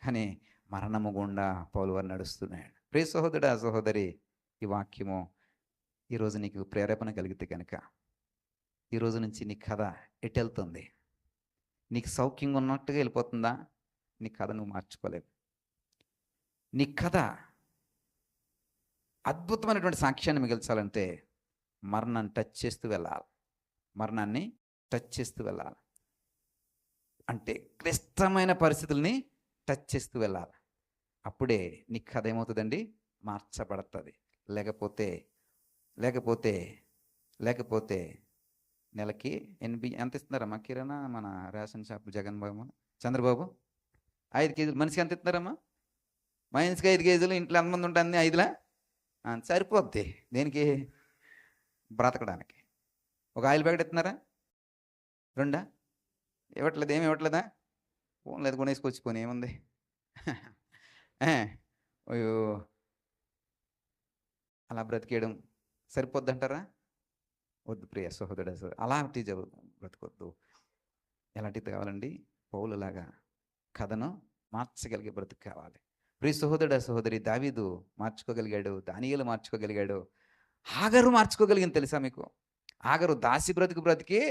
కానీ మరణము గుండా పౌలు వారు నడుస్తున్నాడు. ప్రియ సహోదరుడా, సహోదరి, ఈ వాక్యము ఈరోజు నీకు ప్రేరేపణ కలిగితే కనుక ఈ రోజు నుంచి నీ కథ ఎటు వెళ్తుంది? నీకు సౌఖ్యంగా ఉన్నట్టుగా వెళ్ళిపోతుందా? నీ కథ నువ్వు మార్చుకోలేవు. నీ కథ అద్భుతమైనటువంటి సాక్ష్యాన్ని మిగిల్చాలంటే మరణాన్ని టచ్ చేస్తూ వెళ్ళాలి. మరణాన్ని టచ్ చేస్తూ వెళ్ళాలి అంటే క్లిష్టమైన పరిస్థితుల్ని టచ్ చేస్తూ వెళ్ళాలి. అప్పుడే నీ కథ ఏమవుతుందండి, మార్చబడుతుంది. లేకపోతే లేకపోతే లేకపోతే నెలకి ఎంత ఇస్తున్నారమ్మా కిరాణా మన రేషన్ షాప్ జగన్ బాబు చంద్రబాబు? 5 కేజీలు మనిషికి ఎంత ఇస్తున్నారమ్మా? మనిషికి 5 కేజీలు. ఇంట్లో ఎంతమంది ఉంటుంది? 5లా సరిపోద్ది. దేనికి? బ్రతకడానికి. ఒక ఆయిల్ ప్యాకెట్ ఇస్తున్నారా? 2 ఇవ్వట్లేదు. ఏమి ఇవ్వట్లేదా? ఫోన్ లేదు, కొనేసుకొచ్చుకొని ఏముంది. అయ్యో, అలా బ్రతికేయడం సరిపోద్దంటారా? వద్దు ప్రియ సహోదరుడు, అలాంటి బ్రతకొద్దు. ఎలాంటిది కావాలండి? పౌలులాగా కథను మార్చగలిగే బ్రతుకు కావాలి. ప్రియ సహోదరుడు, సహోదరి, దావీదు మార్చుకోగలిగాడు, దానియేలు మార్చుకోగలిగాడు, ఆగరు మార్చుకోగలిగింది. తెలుసా మీకు? ఆగరు దాసి బ్రతికి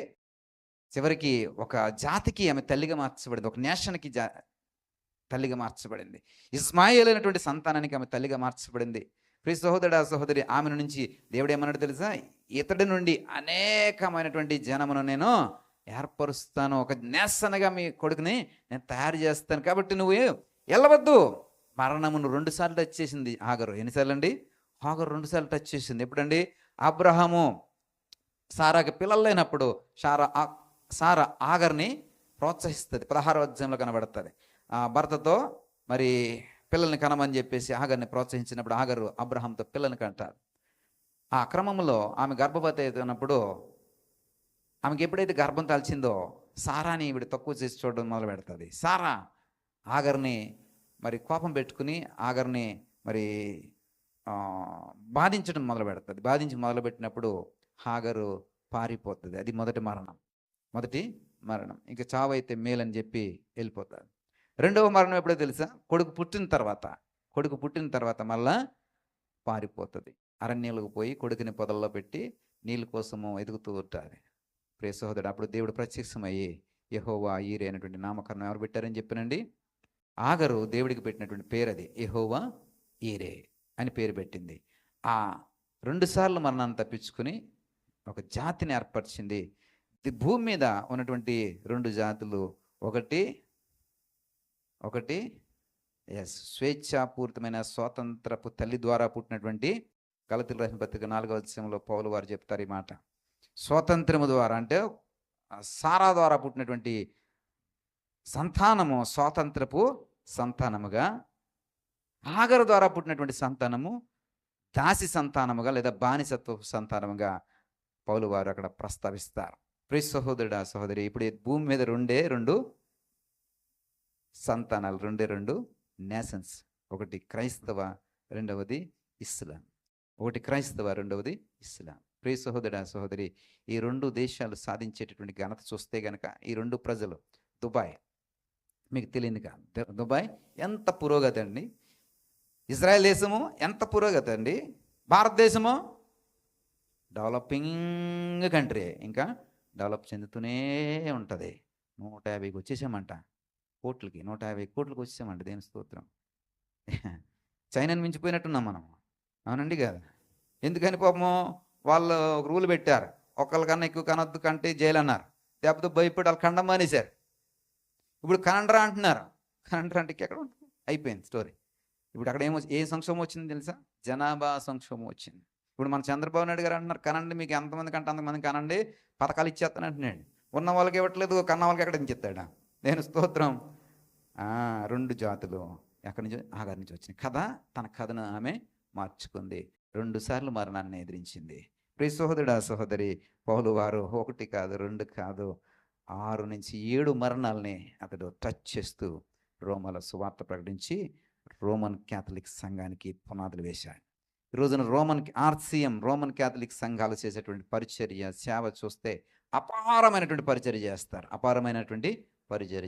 చివరికి ఒక జాతికి ఆమె తల్లిగా మార్చబడింది. ఒక నేషన్కి తల్లిగా మార్చబడింది. ఇస్మాయేల్ అనేటువంటి సంతానానికి ఆమె తల్లిగా మార్చబడింది. ప్రియ సహోదరుడు, సహోదరి, ఆమె నుంచి దేవుడు ఏమన్నాడు తెలుసా? ఇతడి నుండి అనేకమైనటువంటి జనమును నేను ఏర్పరుస్తాను, ఒక నేషన్గా మీ కొడుకుని నేను తయారు చేస్తాను, కాబట్టి నువ్వు వెళ్ళవద్దు. మరణమును 2 సార్లు టచ్ చేసింది ఆగరు. ఎన్నిసార్లు అండి? ఆగరు 2 సార్లు టచ్ చేసింది. ఎప్పుడండి? అబ్రహాము సారాకి పిల్లలు లేనప్పుడు సారా ఆగర్ని ప్రోత్సహిస్తుంది. 16వ అధ్యాయంలో కనబడుతుంది. భర్తతో మరి పిల్లల్ని కనమని చెప్పేసి ఆగర్ని ప్రోత్సహించినప్పుడు ఆగరు అబ్రహాంతో పిల్లల్ని కంటారు. ఆ క్రమంలో ఆమె గర్భవతి అవుతున్నప్పుడు ఆమెకి ఎప్పుడైతే గర్భం తలిచిందో సారాని ఈవిడ తక్కువ చేసి చూడడం మొదలు పెడుతుంది. సారా ఆగర్ని మరి కోపం పెట్టుకుని ఆగర్ని మరి బాధించడం మొదలు పెడుతుంది. మొదలుపెట్టినప్పుడు ఆగరు పారిపోతుంది. అది మొదటి మరణం. ఇంకా చావు అయితే మేలని చెప్పి వెళ్ళిపోతుంది. రెండవ మరణం ఎప్పుడో తెలుసా? కొడుకు పుట్టిన తర్వాత మళ్ళా పారిపోతుంది. అరణ్యాలకు పోయి కొడుకుని పొదల్లో పెట్టి నీళ్ళ కోసము ఎదుగుతూ ఉంటుంది. ప్రియ సహోదరుడు, అప్పుడు దేవుడు ప్రత్యక్షమయ్యి యెహోవా ఈరే అనేటువంటి నామకరణం ఎవరు పెట్టారని చెప్పినండి? ఆగరు దేవుడికి పెట్టినటువంటి పేరు అది. యెహోవా ఈరే అని పేరు పెట్టింది. ఆ 2 సార్లు మరణాన్ని తప్పించుకుని ఒక జాతిని ఏర్పరిచింది. భూమి మీద ఉన్నటువంటి 2 జాతులు, ఒకటి స్వేచ్ఛాపూరితమైన స్వాతంత్రపు తల్లి ద్వారా పుట్టినటువంటి, గలతీయులకు రాసిన పత్రిక 4వ అధ్యాయంలో పౌలు వారు చెప్తారు ఈ మాట. స్వాతంత్రము ద్వారా అంటే సారా ద్వారా పుట్టినటువంటి సంతానము స్వాతంత్రపు సంతానముగా, ఆగరు ద్వారా పుట్టినటువంటి సంతానము దాసి సంతానముగా లేదా బానిసత్వ సంతానముగా పౌలు వారు అక్కడ ప్రస్తావిస్తారు. ప్రియ సహోదరుడా, సహోదరి, ఇప్పుడు భూమి మీద 2 సంతానాలు, 2 నేషన్స్. ఒకటి క్రైస్తవ, రెండవది ఇస్లాం. రెండవది ఇస్లాం. ప్రియ సహోదరుడా, సహోదరి, ఈ 2 దేశాలు సాధించేటటువంటి ఘనత చూస్తే గనక ఈ 2 ప్రజలు, దుబాయ్ మీకు తెలియదు కాదు, దుబాయ్ ఎంత పురోగతి అండి. ఇజ్రాయెల్ దేశము ఎంత పురోగతి అండి. భారతదేశము డెవలపింగ్ కంట్రీ, ఇంకా డెవలప్ చెందుతూనే ఉంటుంది. 150కి వచ్చేసామంట, 150 కోట్లకి వచ్చేసామంట. దేని స్తోత్రం. చైనాని మించిపోయినట్టున్నాం మనం, అవునండి కదా? ఎందుకని పాపము వాళ్ళు ఒక రూల్ పెట్టారు, ఒకళ్ళకన్నా ఎక్కువ కనొద్దు కంటే జైలు అన్నారు. లేకపోతే భయపడి వాళ్ళు ఖండం మానేశారు. ఇప్పుడు కనండ్రా అంటున్నారు. కనండ్రా అంటే ఎక్కడ ఉంటుంది? అయిపోయింది స్టోరీ. ఇప్పుడు అక్కడ ఏ సంక్షోభం వచ్చింది తెలుసా? జనాభా సంక్షోభం వచ్చింది. ఇప్పుడు మన చంద్రబాబు నాయుడు గారు అంటున్నారు, కనండి, మీకు ఎంతమంది కంటే అంతమంది కనండి, పథకాలు ఇచ్చేస్తాను అంటున్నాడు. ఉన్న వాళ్ళకి ఇవ్వట్లేదు, కన్న వాళ్ళకి ఎక్కడ ఇచ్చేస్తాడా? నేను స్తోత్రం. 2 జాతులు ఎక్కడి నుంచి? ఆగారి నుంచి వచ్చినాయి. తన కథను ఆమె మార్చుకుంది. 2 సార్లు మరణాన్ని ఎదిరించింది. ప్రియ సహోదరుడా, సహోదరి, పౌలు వారు 1 కాదు 2 కాదు 6 నుంచి 7 మరణాలని అతడు టచ్ చేస్తూ రోమాలో సువార్త ప్రకటించి రోమన్ క్యాథలిక్ సంఘానికి పునాదులు వేశాడు. ఈ రోజున రోమన్ క్యాథలిక్ సంఘాలు చేసేటువంటి పరిచర్య, సేవ చూస్తే అపారమైనటువంటి పరిచర్య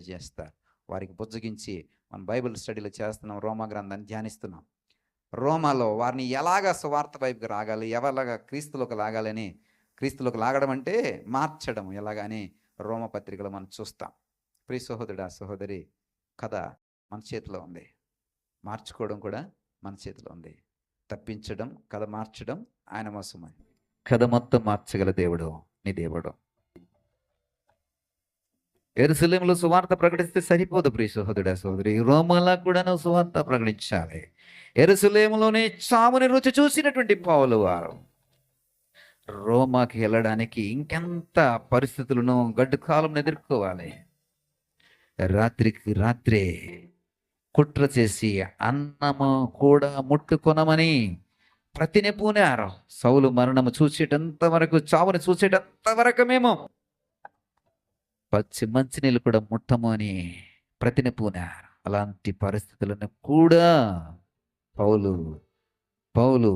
చేస్తారు. వారికి బుజ్జగించి మన బైబిల్ స్టడీలో చేస్తున్నాం, రోమా గ్రంథాన్ని ధ్యానిస్తున్నాం. రోమాలో వారిని ఎలాగా సువార్త వైపుకి రాగాలి, ఎవరిలాగా క్రీస్తులోకి లాగడం అంటే మార్చడం ఎలాగని రోమ పత్రికలో మనం చూస్తాం. ప్రియ సహోదరుడా, సహోదరి, కథ మన చేతిలో ఉంది, మార్చుకోవడం కూడా మన చేతిలో ఉంది. తప్పించడం, కథ మార్చడం ఆయన మోసమే. కథ మొత్తం మార్చగల దేవుడు నీ దేవుడు. యెరూషలేములో సువార్త ప్రకటిస్తే సరిపోదు ప్రియ సహోదరుడా, సహోదరి, రోమాలో కూడా నువ్వు సువార్త ప్రకటించాలి. యెరూషలేములోనే చావుని రుచి చూసినటువంటి పౌలు వారు రోమాకి వెళ్ళడానికి ఇంకెంత పరిస్థితులను, గడ్డు కాలం ఎదుర్కోవాలి. రాత్రికి రాత్రే కుట్ర చేసి అన్నము కూడా ముట్టుకొనమని ప్రతినెపూనారు. సౌలు మరణము చూసేటంత వరకు, చావుని చూసేటంత వరకు మేము పచ్చి మంచినీళ్ళు కూడా ముట్టము అని ప్రతినెపూనారు. అలాంటి పరిస్థితులను కూడా పౌలు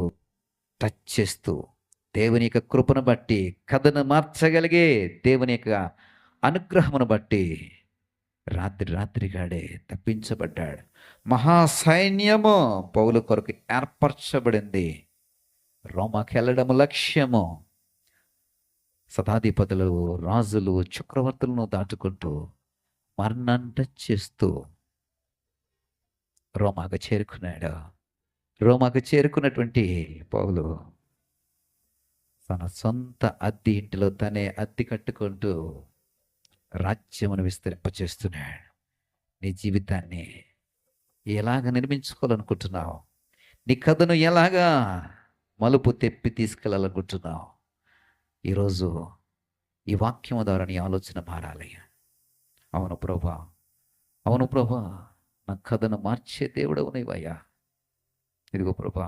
టచ్ చేస్తూ దేవుని యొక్క కృపను బట్టి, కథను మార్చగలిగే దేవుని యొక్క అనుగ్రహమును బట్టి రాత్రిగాడే తప్పించబడ్డాడు. మహాసైన్యము పౌలు కొరకు ఏర్పరచబడింది. రోమాకి వెళ్ళడము లక్ష్యము. శతాధిపతులు, రాజులు, చక్రవర్తులను దాటుకుంటూ మరణాన్ని టచ్ చేస్తూ రోమాకు చేరుకున్నాడు. రోమాకు చేరుకున్నటువంటి పౌలు తన సొంత అద్దె ఇంటిలో తనే అద్దె కట్టుకుంటూ రాజ్యమును విస్తరింపచేస్తున్నాడు. నీ జీవితాన్ని ఎలాగ నిర్మించుకోవాలనుకుంటున్నావు? నీ కథను ఎలాగా మలుపు తెప్పి తీసుకెళ్ళాలనుకుంటున్నావు? ఈరోజు ఈ వాక్యం ద్వారా నీ ఆలోచన మారాలి. అవును ప్రభా, నా కథను మార్చే దేవుడవు నీవయ్యా. ఇదిగో ప్రభా,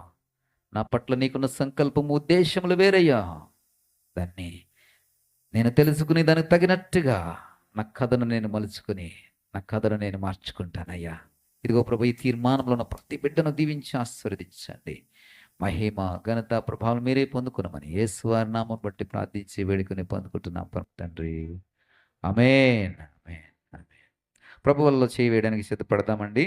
నా పట్ల నీకున్న సంకల్పము, ఉద్దేశములు వేరయ్యా. దాన్ని నేను తెలుసుకుని దానికి తగినట్టుగా నా కథను నేను మలుచుకుని, నా కథను నేను మార్చుకుంటానయ్యా. ఇదిగో ప్రభు, ఈ తీర్మానంలో ఉన్న ప్రతి బిడ్డను దీవించి ఆశీర్వదించండి. మహిమ, ఘనత, ప్రభావం మీరే పొందుకున్నామని యేసు వారి నామం బట్టి ప్రార్థించి వేడుకొని పొందుకుంటున్నాం తండ్రి. ఆమేన్. ప్రభువుల్లో చేయి వేయడానికి సిద్ధపడతామండి.